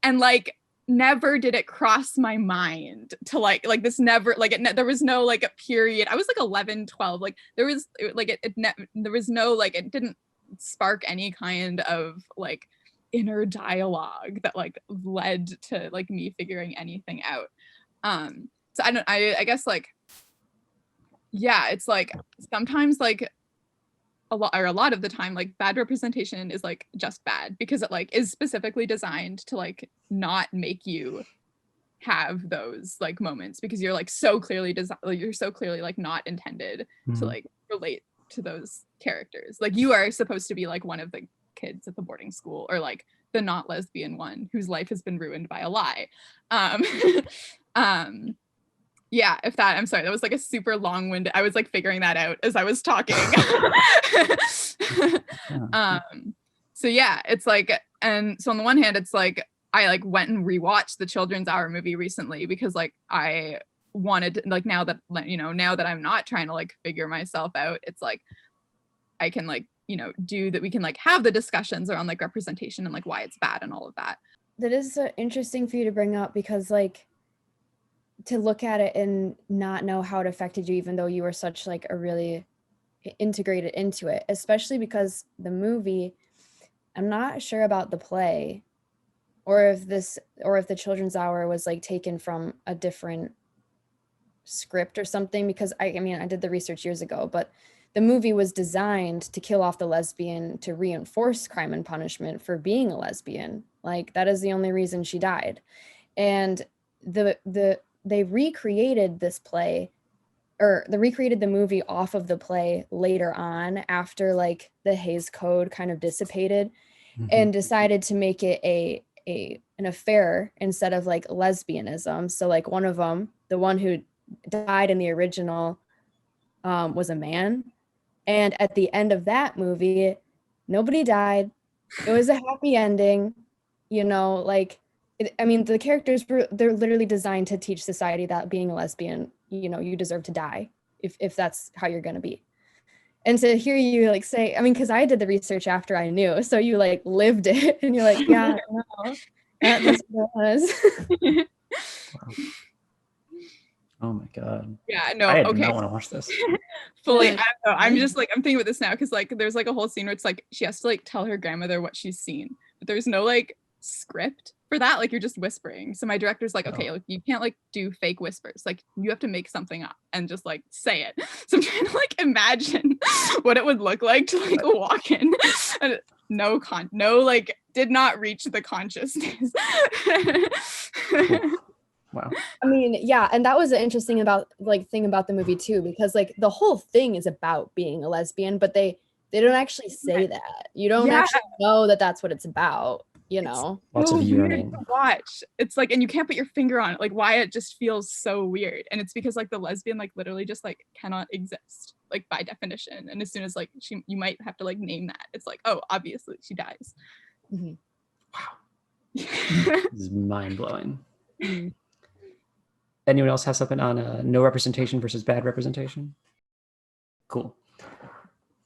And like never did it cross my mind to like this never like there was no like a period. I was like 11, 12, like there was like there was no like it didn't spark any kind of like inner dialogue that like led to like me figuring anything out. So I guess like yeah, it's like sometimes like a lot of the time, like bad representation is like just bad because it like is specifically designed to like not make you have those like moments because you're like so clearly you're so clearly like not intended to like relate to those characters. Like you are supposed to be like one of the kids at the boarding school or like the not lesbian one whose life has been ruined by a lie. um yeah, if that, I'm sorry, that was like a super long-winded, I was like figuring that out as I was talking. So yeah, it's like, and so on the one hand, it's like, I like went and rewatched the Children's Hour movie recently because like I wanted to, like now that, you know, now that I'm not trying to like figure myself out, it's like, I can like, you know, do that, we can like have the discussions around like representation and like why it's bad and all of that. That is interesting for you to bring up because like, to look at it and not know how it affected you, even though you were such like a really integrated into it, especially because the movie, I'm not sure about the play or if the Children's Hour was like taken from a different script or something, because I mean, I did the research years ago, but the movie was designed to kill off the lesbian to reinforce Crime and Punishment for being a lesbian. Like that is the only reason she died. And they recreated this play, or they recreated the movie off of the play later on after like the Hays Code kind of dissipated, and decided to make it an affair instead of like lesbianism. So like one of them, the one who died in the original, was a man, and at the end of that movie, nobody died. It was a happy ending, you know, like I mean, the characters they're literally designed to teach society that being a lesbian, you know, you deserve to die if that's how you're going to be. And to hear you like say, I mean, because I did the research after I knew, so you like lived it and you're like, yeah, no, that's what it was. Wow. Oh my god. Yeah, no, I okay. don't want to watch this. Fully, I don't know. I'm just like, I'm thinking about this now because like there's like a whole scene where it's like she has to like tell her grandmother what she's seen, but there's no like script for that. Like you're just whispering. So my director's like, okay, like you can't like do fake whispers. Like you have to make something up and just like say it. So I'm trying to like imagine what it would look like to like walk in. And no like did not reach the consciousness. Wow. I mean, yeah, and that was an interesting thing about the movie too, because like the whole thing is about being a lesbian, but they don't actually say that. You don't actually know that that's what it's about, you know. Lots of yearning. To watch. It's like, and you can't put your finger on it, like why it just feels so weird. And it's because like the lesbian like literally just like cannot exist, like by definition. And as soon as like you might have to like name that, it's like, oh, obviously she dies. Mm-hmm. Wow. This is mind-blowing. Anyone else have something on no representation versus bad representation? Cool.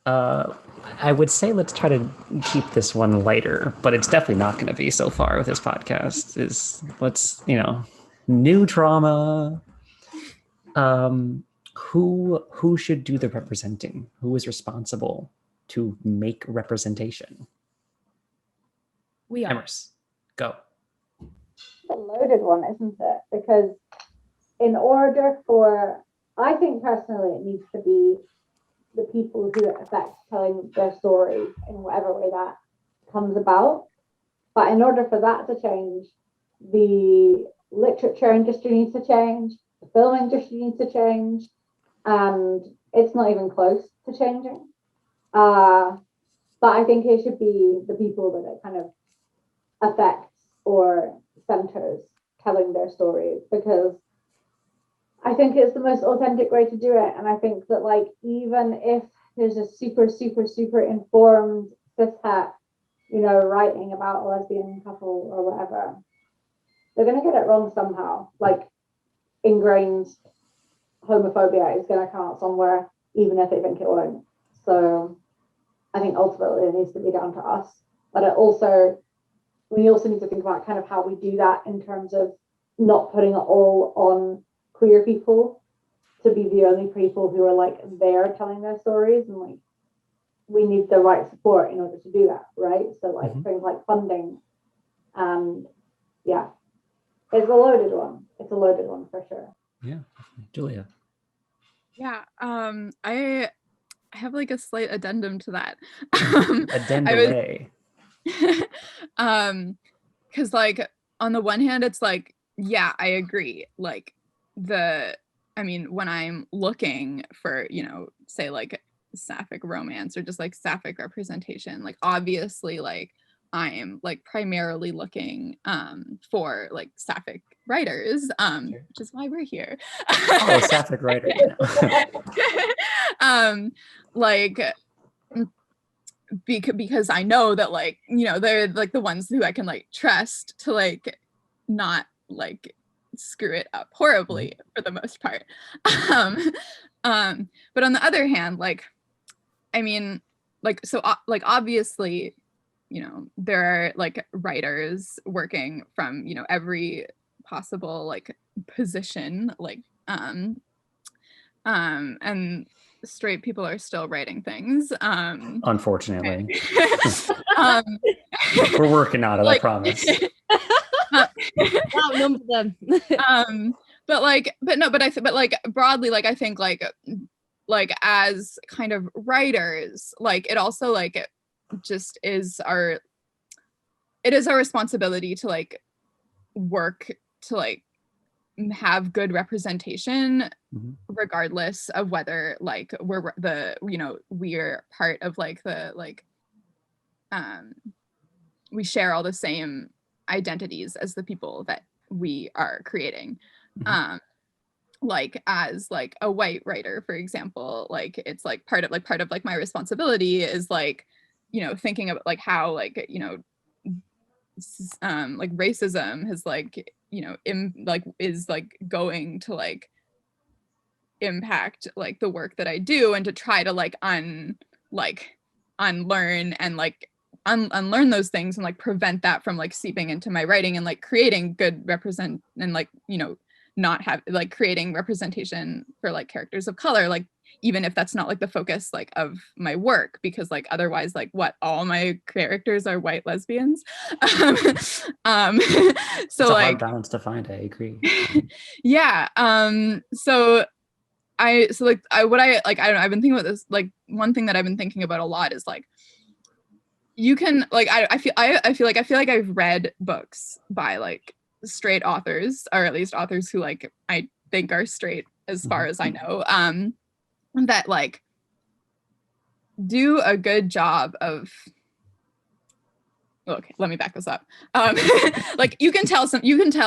I would say let's try to keep this one lighter, but it's definitely not going to be so far with this podcast. Let's, you know, new trauma. Who should do the representing? Who is responsible to make representation? We are. Emrys, go. It's a loaded one, isn't it? Because in order for, I think personally, it needs to be the people who it affects telling their story in whatever way that comes about. But in order for that to change, the literature industry needs to change, the film industry needs to change, and it's not even close to changing. But I think it should be the people that it kind of affects or centers telling their stories, because I think it's the most authentic way to do it. And I think that like, even if there's a super, super, super informed cishet, you know, writing about a lesbian couple or whatever, they're going to get it wrong somehow. Like ingrained homophobia is going to come out somewhere, even if they think it won't. So I think ultimately it needs to be down to us. But we also need to think about kind of how we do that in terms of not putting it all on queer people to be the only people who are like there telling their stories, and like we need the right support in order to do that, right? So like things like funding, and yeah, it's a loaded one for sure. Yeah, Julia. Yeah, I have like a slight addendum to that. Addendum. Because like on the one hand, it's like, yeah, I agree. Like when I'm looking for, say like sapphic romance or just like sapphic representation, like obviously like I'm like primarily looking for like sapphic writers, which is why we're here. Oh, Sapphic Writers. Like because I know that like, they're like the ones who I can like trust to like not like screw it up horribly for the most part. But on the other hand, like, I mean, like, so like obviously, there are like writers working from, every possible like position, like, and straight people are still writing things. Unfortunately. We're We're working on it, I promise. Outnumber them. But like broadly, like I think like as kind of writers, like it also like just is our responsibility to like work to like have good representation regardless of whether like we're part of like the like we share all the same identities as the people that we are creating. Like as like a white writer, for example, like it's like part of like my responsibility is like thinking about like how like like racism has like is like going to like impact like the work that I do, and to try to like unlearn and like unlearn those things and like prevent that from like seeping into my writing, and like creating good not have like creating representation for like characters of color, like even if that's not like the focus like of my work, because like otherwise like what, all my characters are white lesbians. So it's a like hard balance to find, I agree. yeah. I've been thinking about this, like one thing that I've been thinking about a lot is like you can like I feel like I've read books by like straight authors, or at least authors who like I think are straight as far as I know, that like do a good job of, okay, let me back this up. Like you can tell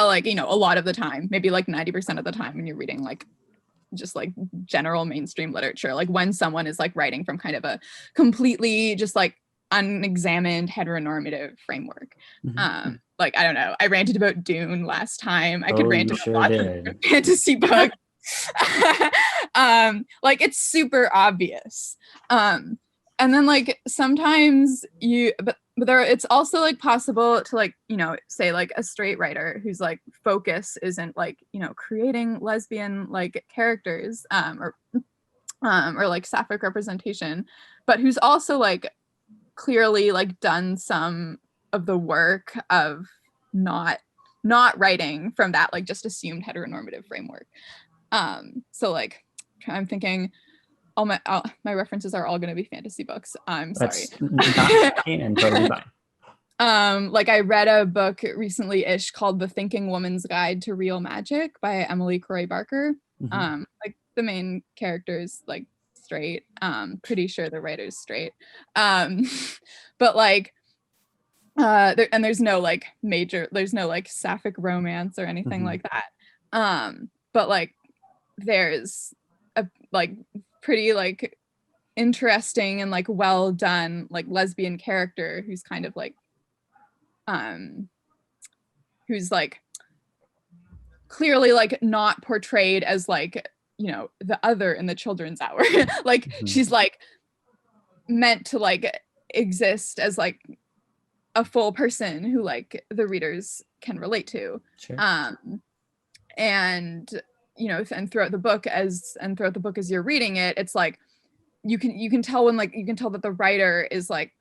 like, a lot of the time, maybe like 90% of the time when you're reading like just like general mainstream literature, like when someone is like writing from kind of a completely just like unexamined heteronormative framework. Like I don't know, I ranted about Dune last time. I could rant about lots of fantasy books. Like it's super obvious. And then like sometimes but there, it's also like possible to like, say like a straight writer whose like focus isn't like, creating lesbian like characters, or like sapphic representation, but who's also like clearly like done some of the work of not writing from that like just assumed heteronormative framework. So like I'm thinking all my references are all going to be fantasy books. I'm sorry. And totally fine. Like I read a book recently-ish called The Thinking Woman's Guide to Real Magic by Emily Corey Barker. Like the main character's like straight. Pretty sure the writer's straight. But like there's no like sapphic romance or anything like that. But like there's a like pretty like interesting and like well done like lesbian character who's kind of like who's like clearly like not portrayed as like the other in the children's hour. Like she's like meant to like exist as like a full person who like the readers can relate to. Sure. And and throughout the book as you're reading it, it's like you can tell when like you can tell that the writer is like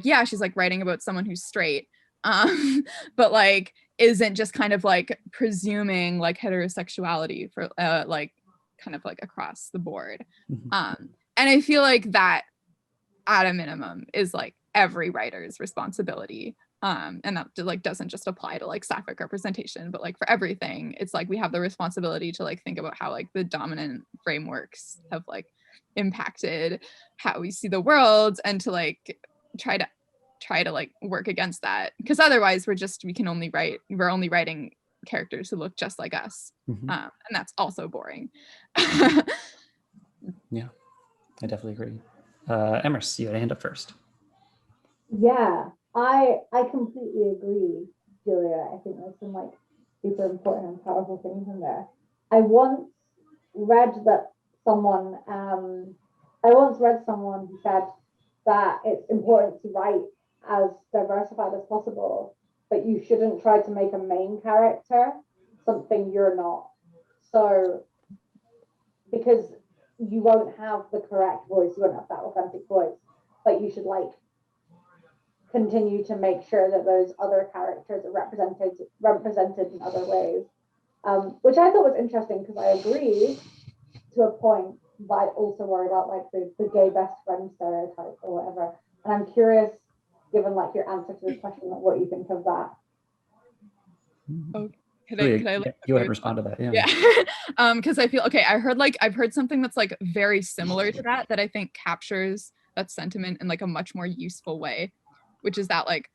yeah, she's like writing about someone who's straight, but like isn't just kind of like presuming like heterosexuality for like kind of like across the board. Mhm. And I feel like that at a minimum is like every writer's responsibility. And that like doesn't just apply to like sapphic representation, but like for everything, it's like we have the responsibility to like think about how like the dominant frameworks have like impacted how we see the world, and to like try to like work against that, because otherwise we're only writing characters who look just like us. Mhm. And that's also boring. Yeah, I definitely agree. Emrys, you had a hand up first. Yeah, I completely agree, Julia. I think there's some like super important and powerful things in there. I once read that someone I once read someone who said that it's important to write as diversified as possible, but you shouldn't try to make a main character something you're not. So because you won't have the correct voice, you won't have that authentic voice, but you should like continue to make sure that those other characters are represented in other ways, which I thought was interesting because I agree to a point, but I also worry about like the gay best friend stereotype or whatever. And I'm curious, given like your answer to this question, like what you think of that. Oh, could I like Go ahead and respond to that? Yeah. Because I feel okay, I've heard something that's like very similar to that I think captures that sentiment in like a much more useful way, which is that like,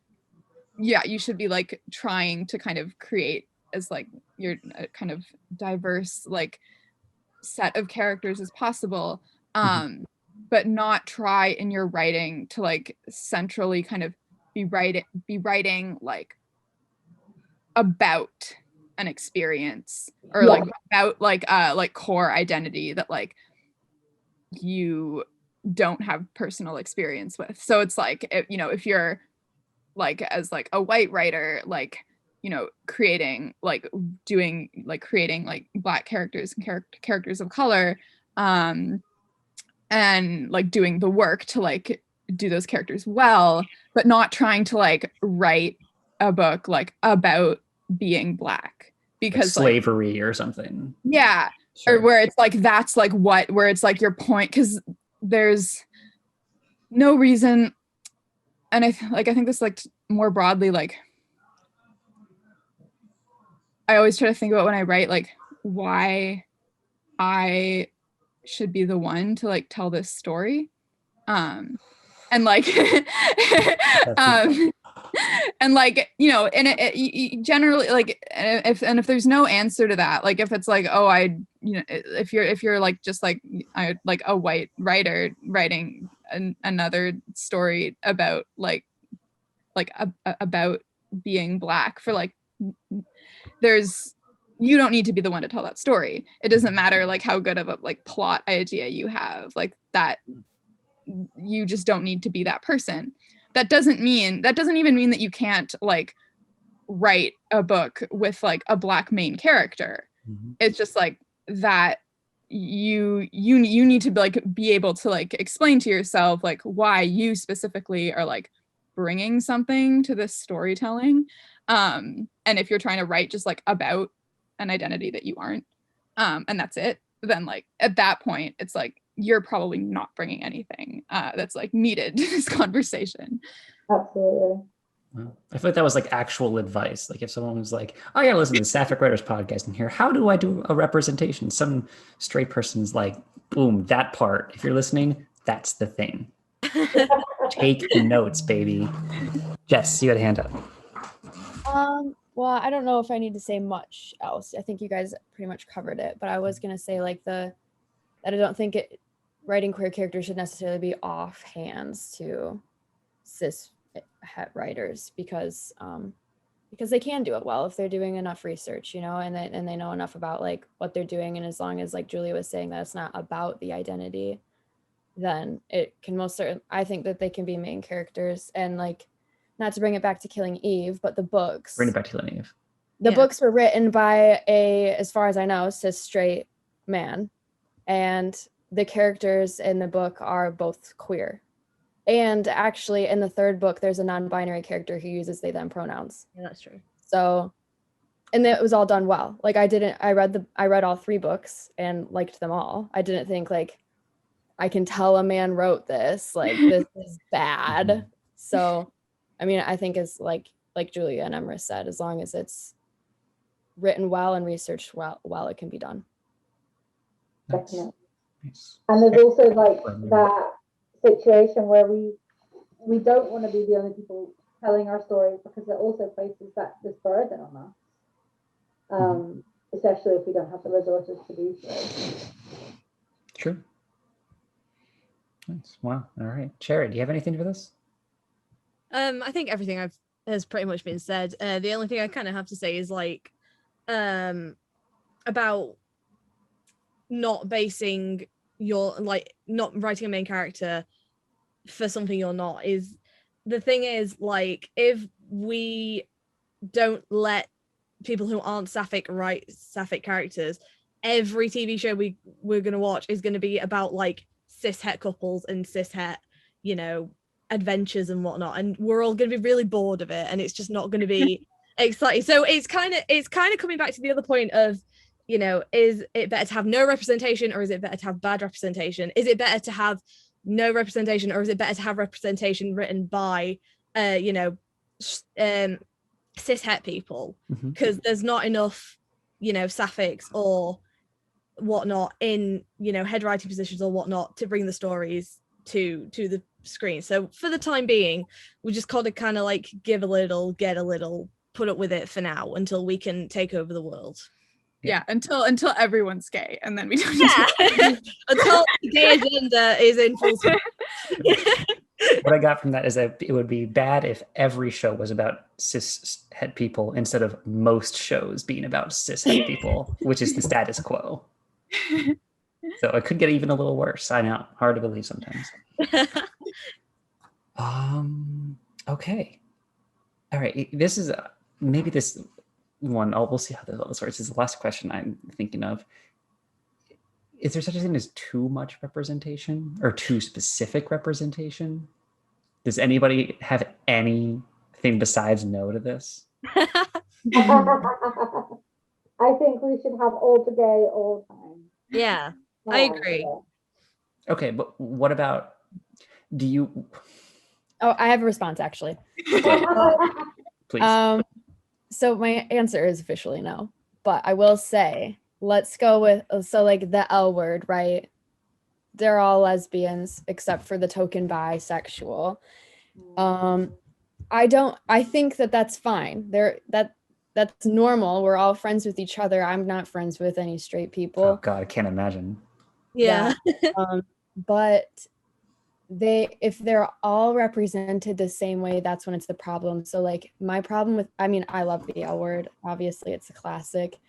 yeah, you should be like trying to kind of create as like your kind of diverse like set of characters as possible, but not try in your writing to like centrally kind of be writing like about an experience, or like about like core identity that like you don't have personal experience with. So it's like, if you're like as like a white writer, like creating like black characters and characters of color, and like doing the work to like do those characters well, but not trying to like write a book like about being black, because like slavery or something. Yeah. Sure. Or where it's like that's like where it's like your point, because there's no reason. And I think this like more broadly, like I always try to think about when I write like why I should be the one to like tell this story, and like and like and it generally like, if there's no answer to that, like if it's like, oh, if you're like just like a white writer writing another story about like about being black, for like you don't need to be the one to tell that story. It doesn't matter like how good of a like plot idea you have, like that you just don't need to be that person. That doesn't even mean that you can't like write a book with like a black main character. It's just like that you need to like be able to like explain to yourself like why you specifically are like bringing something to this storytelling, and if you're trying to write just like about an identity that you aren't, and that's it, then like at that point it's like you're probably not bringing anything that's like needed to this conversation. Absolutely. I feel like that was like actual advice. Like if someone was like, oh, I gotta listen to the Sapphic Writers podcast and hear, how do I do a representation? Some straight person's like, boom, that part. If you're listening, that's the thing. Take notes, baby. Jess, you had a hand up. Well, I don't know if I need to say much else. I think you guys pretty much covered it, but I was gonna say like that I don't think writing queer characters should necessarily be off hands to cis het writers, because they can do it well if they're doing enough research, and they know enough about like what they're doing, and as long as like Julia was saying that it's not about the identity, then it can most certainly, I think that they can be main characters. And like, not to bring it back to Killing Eve, but the books. Bring it back to Killing Eve. The books were written by as far as I know, cis straight man, and the characters in the book are both queer. And actually, in the third book, there's a non-binary character who uses they them pronouns. Yeah, that's true. So and it was all done well. Like I read all 3 books and liked them all. I didn't think like I can tell a man wrote this, like this is bad. So I mean, I think it's like Julia and Emrys said, as long as it's written well and researched well, it can be done. Definitely. Nice. And there's also like that situation where we don't want to be the only people telling our story, because it also places that this burden on us, especially if we don't have the resources to do so. True. Nice. Wow. All right, Cherry, do you have anything for this? I think everything has pretty much been said. The only thing I kind of have to say is like about not basing your, like, not writing a main character for something you're not. Is the thing is, like, if we don't let people who aren't Sapphic write Sapphic characters, every TV show we're gonna watch is gonna be about like cishet couples and cishet, you know, adventures and whatnot, and we're all gonna be really bored of it, and it's just not gonna be exciting. So it's kind of coming back to the other point of, you know, is it better to have no representation, or is it better to have bad representation? Is it better to have no representation, or is it better to have representation written by you know, cishet people? Because there's not enough, you know, Saphics or whatnot in, you know, head writing positions or whatnot to bring the stories to the screen. So for the time being, we just gotta kind of like give a little, get a little, put up with it for now until we can take over the world. Yeah, until everyone's gay, and then we don't. Yeah. Until the gay agenda is in full swing. What I got from that is that it would be bad if every show was about cishet people instead of most shows being about cishet people, which is the status quo. So it could get even a little worse. I know, hard to believe sometimes. Okay. All right. This is maybe this one. We'll see how this works. This is the last question I'm thinking of. Is there such a thing as too much representation or too specific representation? Does anybody have anything besides no to this? I think we should have all the gay all the time. Yeah, I agree. Okay, but what about, do you? Oh, I have a response actually. Please. So my answer is officially no, but I will say, let's go with, so like the L word, right? They're all lesbians except for the token bisexual. I think that's fine. That's normal. We're all friends with each other. I'm not friends with any straight people. Oh God, I can't imagine. Yeah. But if they're all represented the same way, that's when it's the problem. So like my problem with, I mean, I love the L word. Obviously it's a classic,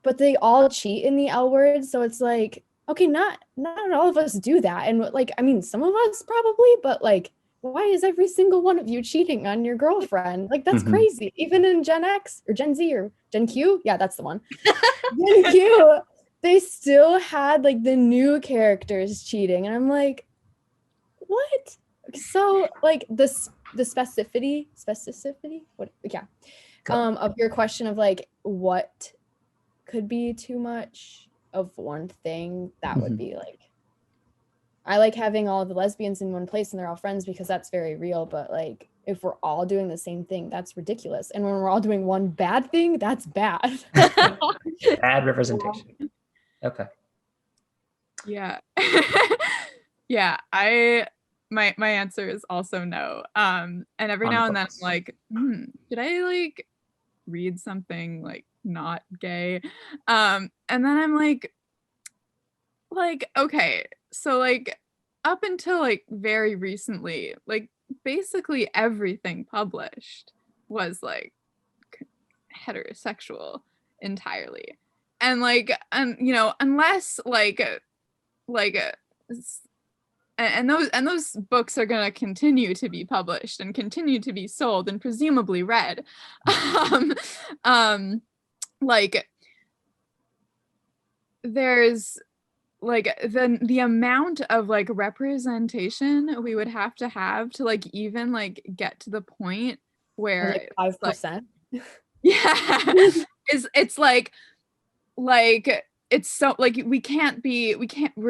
but they all cheat in the L word. So it's like, okay, not all of us do that. And like, I mean, some of us probably, but like, why is every single one of you cheating on your girlfriend? Like, that's crazy. Even in Gen X or Gen Z or Gen Q. Yeah, that's the one. Gen Q, they still had like the new characters cheating. And I'm like, what? So like the specificity, what? Yeah. Of your question of like, what could be too much of one thing, that would be like, I like having all of the lesbians in one place and they're all friends because that's very real. But like, if we're all doing the same thing, that's ridiculous. And when we're all doing one bad thing, that's bad. Bad representation. Okay. Yeah. Yeah. My answer is also no. And every now and then I'm like, should I like read something like not gay? And then I'm like, okay, so like up until like very recently, like basically everything published was like heterosexual entirely. And like, and you know, unless and those books are going to continue to be published and continue to be sold and presumably read. Like there's like the amount of like representation we would have to like even like get to the point where like 5%. Yeah. is it's like it's so like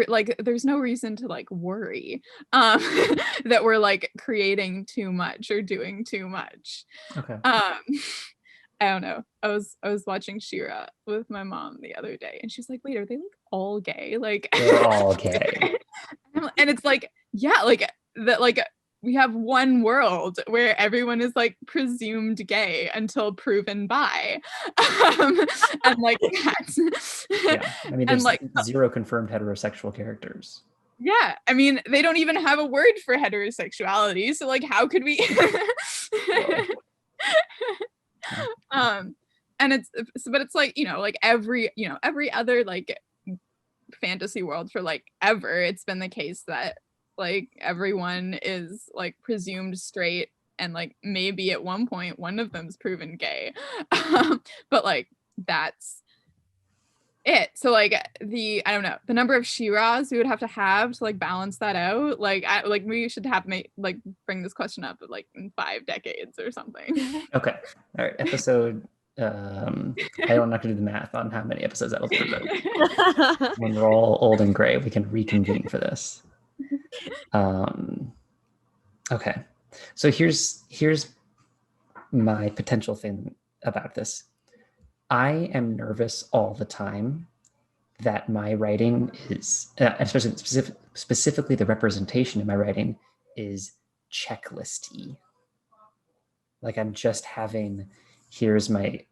like there's no reason to like worry that we're like creating too much or doing too much. Okay. I don't know. I was watching She-Ra with my mom the other day, and she's like, "Wait, are they like all gay?" Like They're all gay. and it's like, yeah, like that, like we have one world where everyone is like presumed gay until proven bi, and like that's Yeah. I mean, and there's like 0 confirmed heterosexual characters. yeah, I mean, they don't even have a word for heterosexuality, so like how could we and but it's like, like every other like fantasy world for like ever, it's been the case that like everyone is like presumed straight, and like maybe at one point one of them's proven gay. But like that's it. So like I don't know, the number of She-Ras we would have to like balance that out, like we should have like bring this question up like in 5 decades or something. Okay. All right. Episode. I'm not gonna do the math on how many episodes that'll be, but when we're all old and gray, we can reconvene for this. Okay. So here's my potential thing about this. I am nervous all the time that my writing is, especially specifically the representation in my writing, is checklisty. Like I'm just having, here's my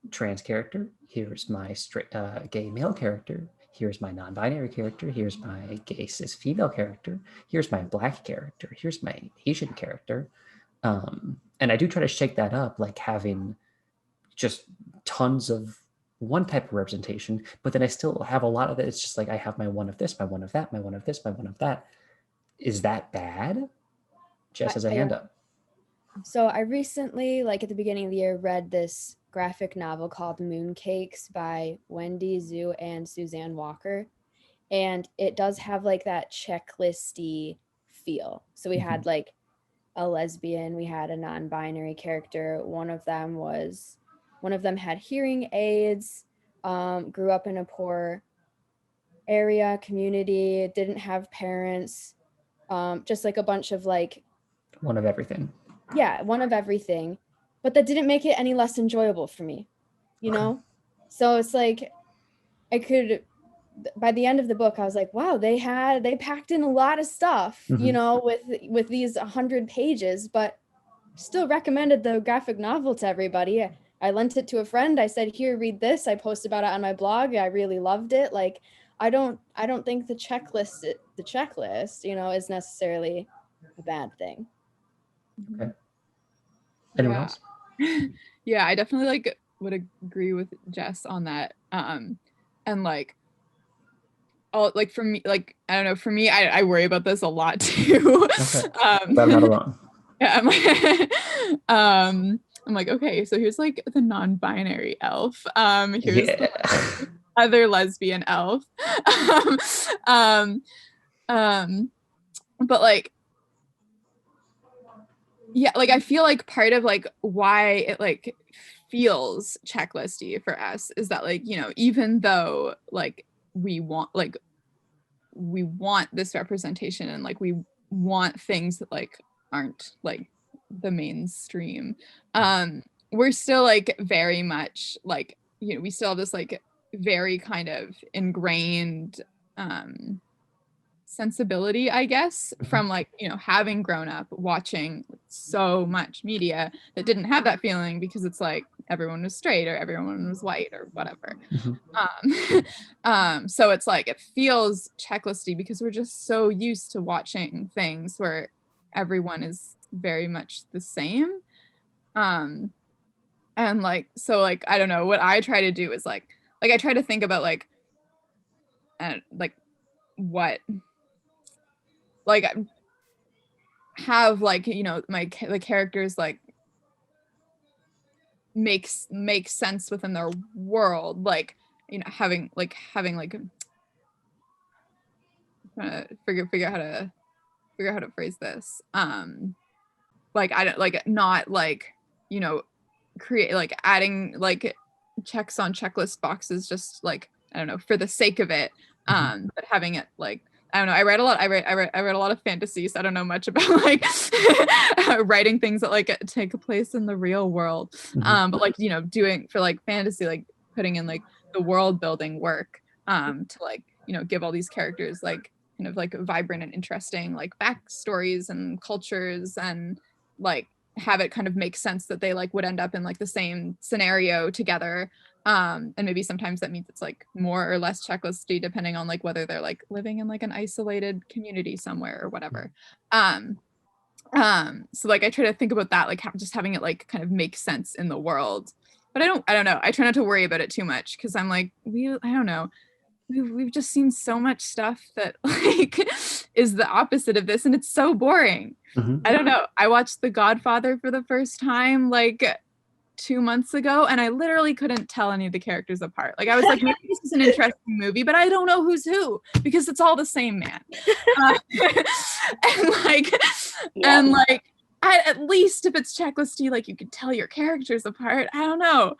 trans character, here's my straight gay male character, here's my non-binary character, here's my gay cis female character, here's my Black character, here's my Asian character. And I do try to shake that up, like having just tons of one type of representation, but then I still have a lot of it. It's just like I have my one of this, my one of that, my one of this, my one of that. Is that bad? Jess has a hand up. So I recently, like at the beginning of the year, read this graphic novel called Mooncakes by Wendy Zhu and Suzanne Walker. And it does have like that checklisty feel. So we had like a lesbian, we had a non-binary character. One of them had hearing aids, grew up in a poor area, community, didn't have parents, just like a bunch of like one of everything. Yeah, one of everything. But that didn't make it any less enjoyable for me, you know? So it's like by the end of the book, I was like, wow, they packed in a lot of stuff, you know, with these 100 pages, but still recommended the graphic novel to everybody. I lent it to a friend. I said, here, read this. I posted about it on my blog. I really loved it. Like, I don't think the checklist, you know, is necessarily a bad thing. Okay. Anyone else? Yeah, I definitely like would agree with Jess on that. And like, like for me, like I don't know, for me, I worry about this a lot too. Okay. But I'm not alone. Yeah, I'm like, okay, so here's like the non-binary elf. Here's the other lesbian elf. But like, yeah, like I feel like part of like why it like feels checklisty for us is that like, you know, even though like we want this representation and like we want things that like aren't like the mainstream, we're still like very much like, you know, we still have this like very kind of ingrained sensibility, I guess, from like, you know, having grown up watching so much media that didn't have that feeling because it's like everyone was straight or everyone was white or whatever. So it's like it feels checklisty because we're just so used to watching things where everyone is very much the same. And like, so like, I don't know, what I try to do is like I try to think about like what like have like, you know, the characters like makes sense within their world, like, you know, having like trying to figure out how to phrase this, like I don't like not like, you know, create like adding like checks on checklist boxes just like, I don't know, for the sake of it. But having it like, I don't know, I write a lot of fantasy, so I don't know much about like writing things that like take place in the real world. But like, you know, doing for like fantasy, like putting in like the world building work to like, you know, give all these characters like kind of like vibrant and interesting like backstories and cultures, and like have it kind of make sense that they like would end up in like the same scenario together. And maybe sometimes that means it's like more or less checklisty depending on like whether they're like living in like an isolated community somewhere or whatever. So like I try to think about that, like just having it like kind of make sense in the world. But I don't know, I try not to worry about it too much, because I'm like, I don't know, we've just seen so much stuff that like is the opposite of this, and it's so boring. I don't know, I watched The Godfather for the first time like 2 months ago, and I literally couldn't tell any of the characters apart. Like I was like, maybe this is an interesting movie, but I don't know who's who because it's all the same man. And like at least if it's checklisty, like you could tell your characters apart. I don't know.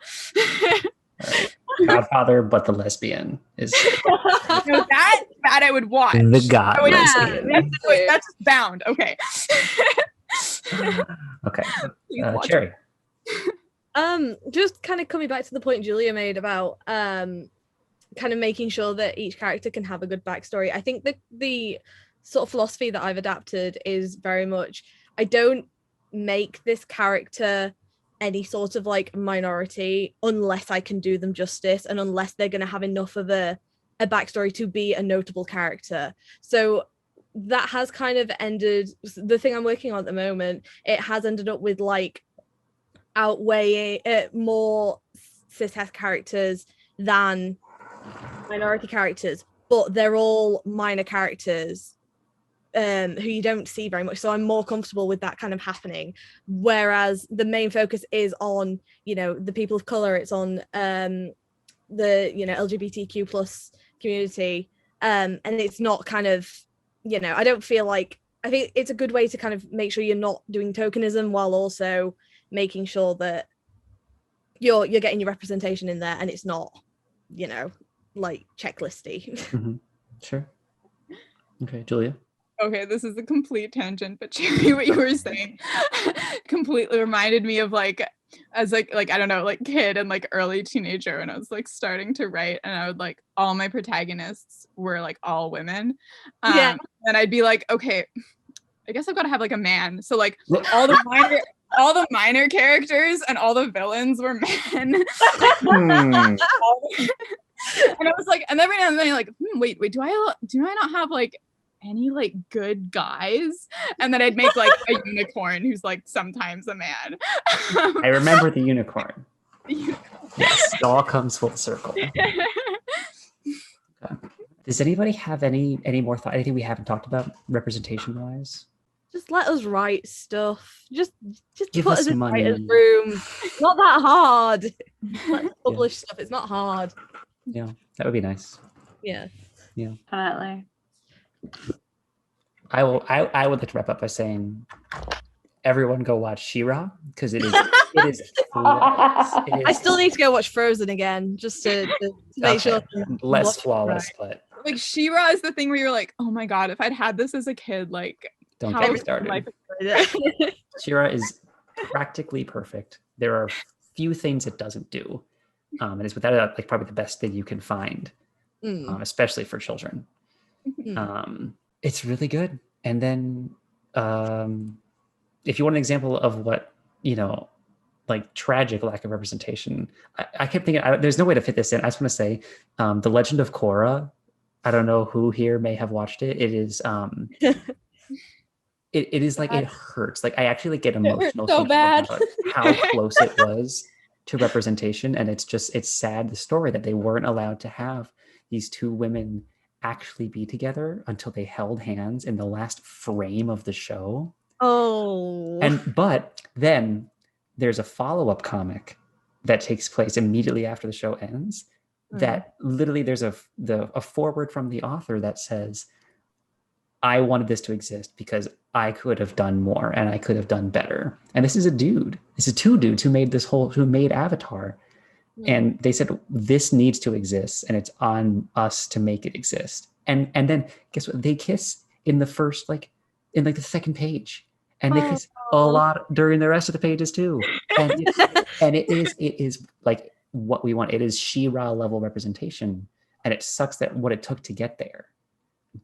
Godfather, but the lesbian is that I would watch. The God lesbian. That's just bound. Okay. Okay. Cherry. Just kind of coming back to the point Julia made about kind of making sure that each character can have a good backstory. I think that the sort of philosophy that I've adapted is very much, I don't make this character any sort of like minority unless I can do them justice, and unless they're going to have enough of a backstory to be a notable character. So that has kind of ended, the thing I'm working on at the moment, it has ended up with like outweighing more cishet characters than minority characters, but they're all minor characters who you don't see very much, so I'm more comfortable with that kind of happening, whereas the main focus is on, you know, the people of color, it's on the, you know, LGBTQ plus community, and it's not kind of, you know, I don't feel like, I think it's a good way to kind of make sure you're not doing tokenism while also making sure that you're getting your representation in there, and it's not, you know, like checklisty. Sure. Okay, Julia. Okay, this is a complete tangent, but Cherry, what you were saying completely reminded me of like, as like I don't know, like kid and like early teenager, when I was like starting to write, and I would like, all my protagonists were like all women. And I'd be like, okay, I guess I've got to have like a man. So like all the minor characters and all the villains were men. And I was like, and every now and then you're like, wait, do I not have like any like good guys? And then I'd make like a unicorn who's like sometimes a man. I remember the unicorn. Yes, it all comes full circle. Okay. Does anybody have any more thought? Anything we haven't talked about representation wise? Just let us write stuff. Just Give put us us in money. writer's room. Not that hard. Let's publish stuff. It's not hard. Yeah, that would be nice. Yeah. Definitely. I would like to wrap up by saying, everyone go watch She-Ra, because it is flawless. I still need to go watch Frozen again, just to make sure. Less flawless, but like She-Ra is the thing where you're like, oh my god, if I'd had this as a kid, like don't get me started. She-Ra is practically perfect. There are few things it doesn't do, and it's without a doubt like probably the best thing you can find, especially for children. It's really good. And then if you want an example of what, you know, like tragic lack of representation, I kept thinking, there's no way to fit this in. I just want to say The Legend of Korra. I don't know who here may have watched it. It is it is like, it hurts. Like I actually like get emotional so bad about how close it was to representation. And it's sad, the story that they weren't allowed to have these two women actually be together until they held hands in the last frame of the show. But then there's a follow-up comic that takes place immediately after the show ends, that literally there's a foreword from the author that says, I wanted this to exist because I could have done more and I could have done better. And this is a dude. This is two dudes who made Avatar. And they said, this needs to exist and it's on us to make it exist. And then guess what? They kiss in the first, in the second page. And they kiss a lot during the rest of the pages too. And it is like what we want. It is She-Ra level representation. And it sucks that what it took to get there.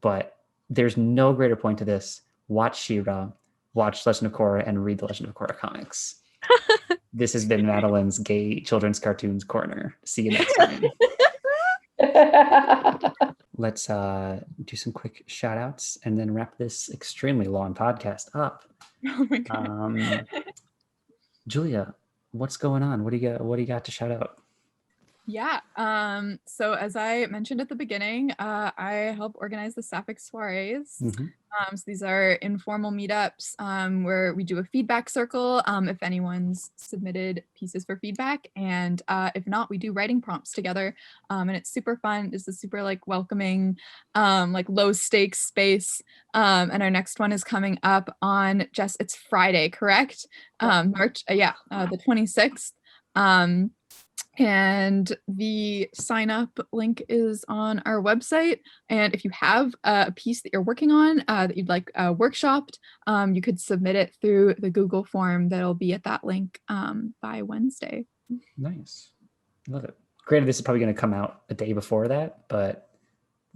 But there's no greater point to this. Watch She-Ra, watch Legend of Korra, and read the Legend of Korra comics. This has been Madelyn's Gay Children's Cartoons Corner. See you next time. Let's do some quick shout outs and then wrap this extremely long podcast up. Oh my God. Julia, what's going on? What do you got to shout out? Yeah. So as I mentioned at the beginning, I help organize the Sapphic Soirees. So these are informal meetups where we do a feedback circle if anyone's submitted pieces for feedback, and if not, we do writing prompts together, and it's super fun. It's a super welcoming, low stakes space. And our next one is coming up on Jess. It's Friday, correct? March, the 26th. And the sign up link is on our website. And if you have a piece that you're working on that you'd like workshopped, you could submit it through the Google form that'll be at that link by Wednesday. Nice. Love it. Granted, this is probably going to come out a day before that, but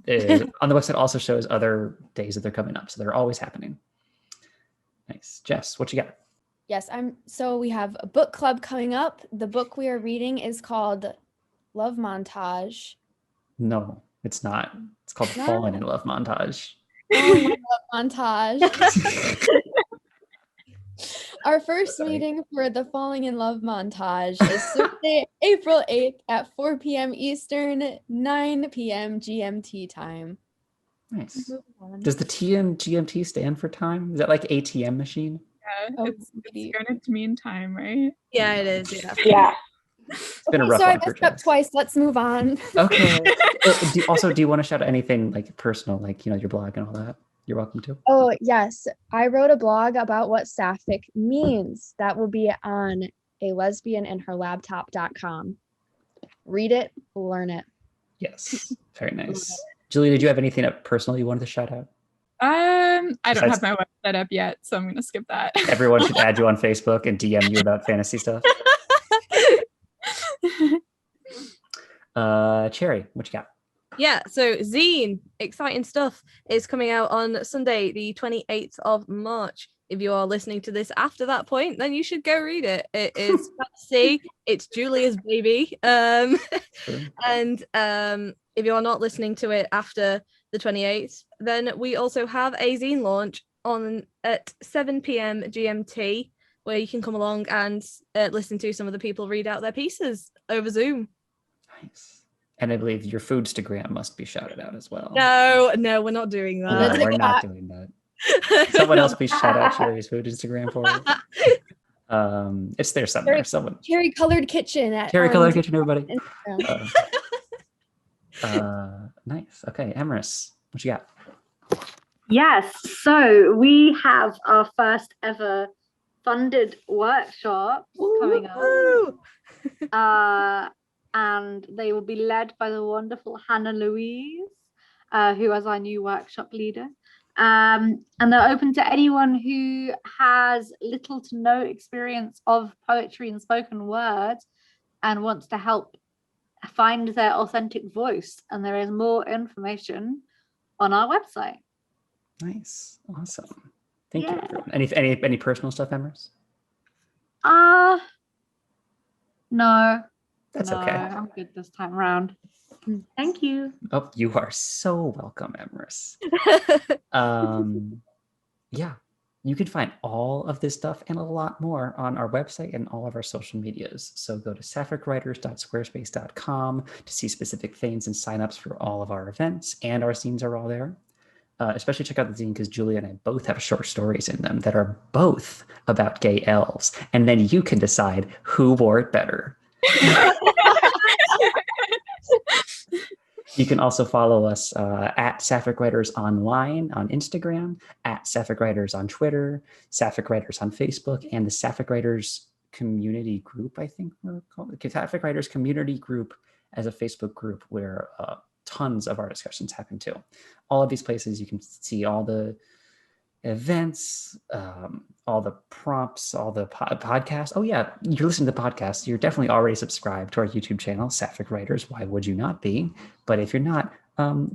on the website also shows other days that they're coming up. So they're always happening. Nice. Jess, what you got? Yes, so we have a book club coming up. The book we are reading is called Love Montage. No, it's not. It's called Fallen in Love Montage. Fallen in Love Montage. Our first meeting for the Falling in Love Montage is Thursday, April 8th at 4 p.m. Eastern, 9 p.m. GMT time. Nice. Does the T in GMT stand for time? Is that like ATM machine? Yeah, it's Greenwich Mean Time, right? Yeah, it is. Yeah. It's been a rough so one I for messed up Jess. twice. Let's move on. Okay. Do you want to shout out anything personal, your blog and all that? You're welcome to. Oh, yes. I wrote a blog about what Sapphic means. That will be on alesbianandherlaptop.com. Read it, learn it. Yes. Very nice. Julie, did you have anything personal you wanted to shout out? I don't have my web set up yet, so I'm going to skip that. Everyone should add you on Facebook and DM you about fantasy stuff. Cherry, what you got? Yeah, so Zine, exciting stuff, is coming out on Sunday, the 28th of March. If you are listening to this after that point, then you should go read it. It is fantasy. It's Julia's baby. And if you are not listening to it after the 28th, then we also have a zine launch at 7 p.m. GMT, where you can come along and listen to some of the people read out their pieces over Zoom. Nice. And I believe your Foodstagram must be shouted out as well. No, we're not doing that. No, we're not doing that. Someone else please shout out Cherry's food Instagram for us. It's there somewhere. Someone. Cherry Colored Kitchen at Cherry Colored Kitchen, everybody. Nice. Okay, Emrys, what you got? Yes, so we have our first ever funded workshop coming up. And they will be led by the wonderful Hannah Louise, who is our new workshop leader. And they're open to anyone who has little to no experience of poetry and spoken word and wants to help find their authentic voice. And there is more information on our website. Nice. Awesome. Thank you, everyone. Any personal stuff, Emrys? No. That's okay. I'm good this time around. Thank you. Oh, you are so welcome, Emrys. Yeah, you can find all of this stuff and a lot more on our website and all of our social medias. So go to sapphicwriters.squarespace.com to see specific things and signups for all of our events, and our zines are all there. Especially check out the zine because Julia and I both have short stories in them that are both about gay elves, and then you can decide who wore it better. You can also follow us at Sapphic Writers Online on Instagram, at Sapphic Writers on Twitter, Sapphic Writers on Facebook, and the Sapphic Writers community group, I think we're called the Sapphic Writers Community Group, as a Facebook group where tons of our discussions happen too. All of these places you can see all the events, all the prompts, all the podcasts. Oh yeah, you're listening to the podcast. You're definitely already subscribed to our YouTube channel, Sapphic Writers. Why would you not be? But if you're not,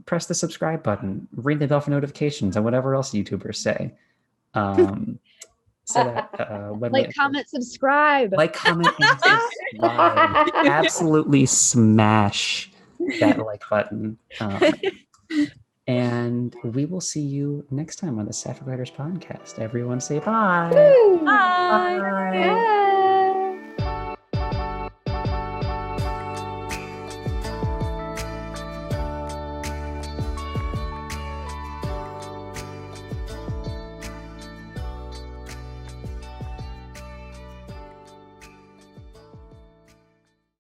press the subscribe button, ring the bell for notifications, and whatever else YouTubers say. So that when Like, comment, subscribe. like, comment, and subscribe. Absolutely smash that like button. And we will see you next time on the Sapphic Writers podcast. Everyone say bye. Bye.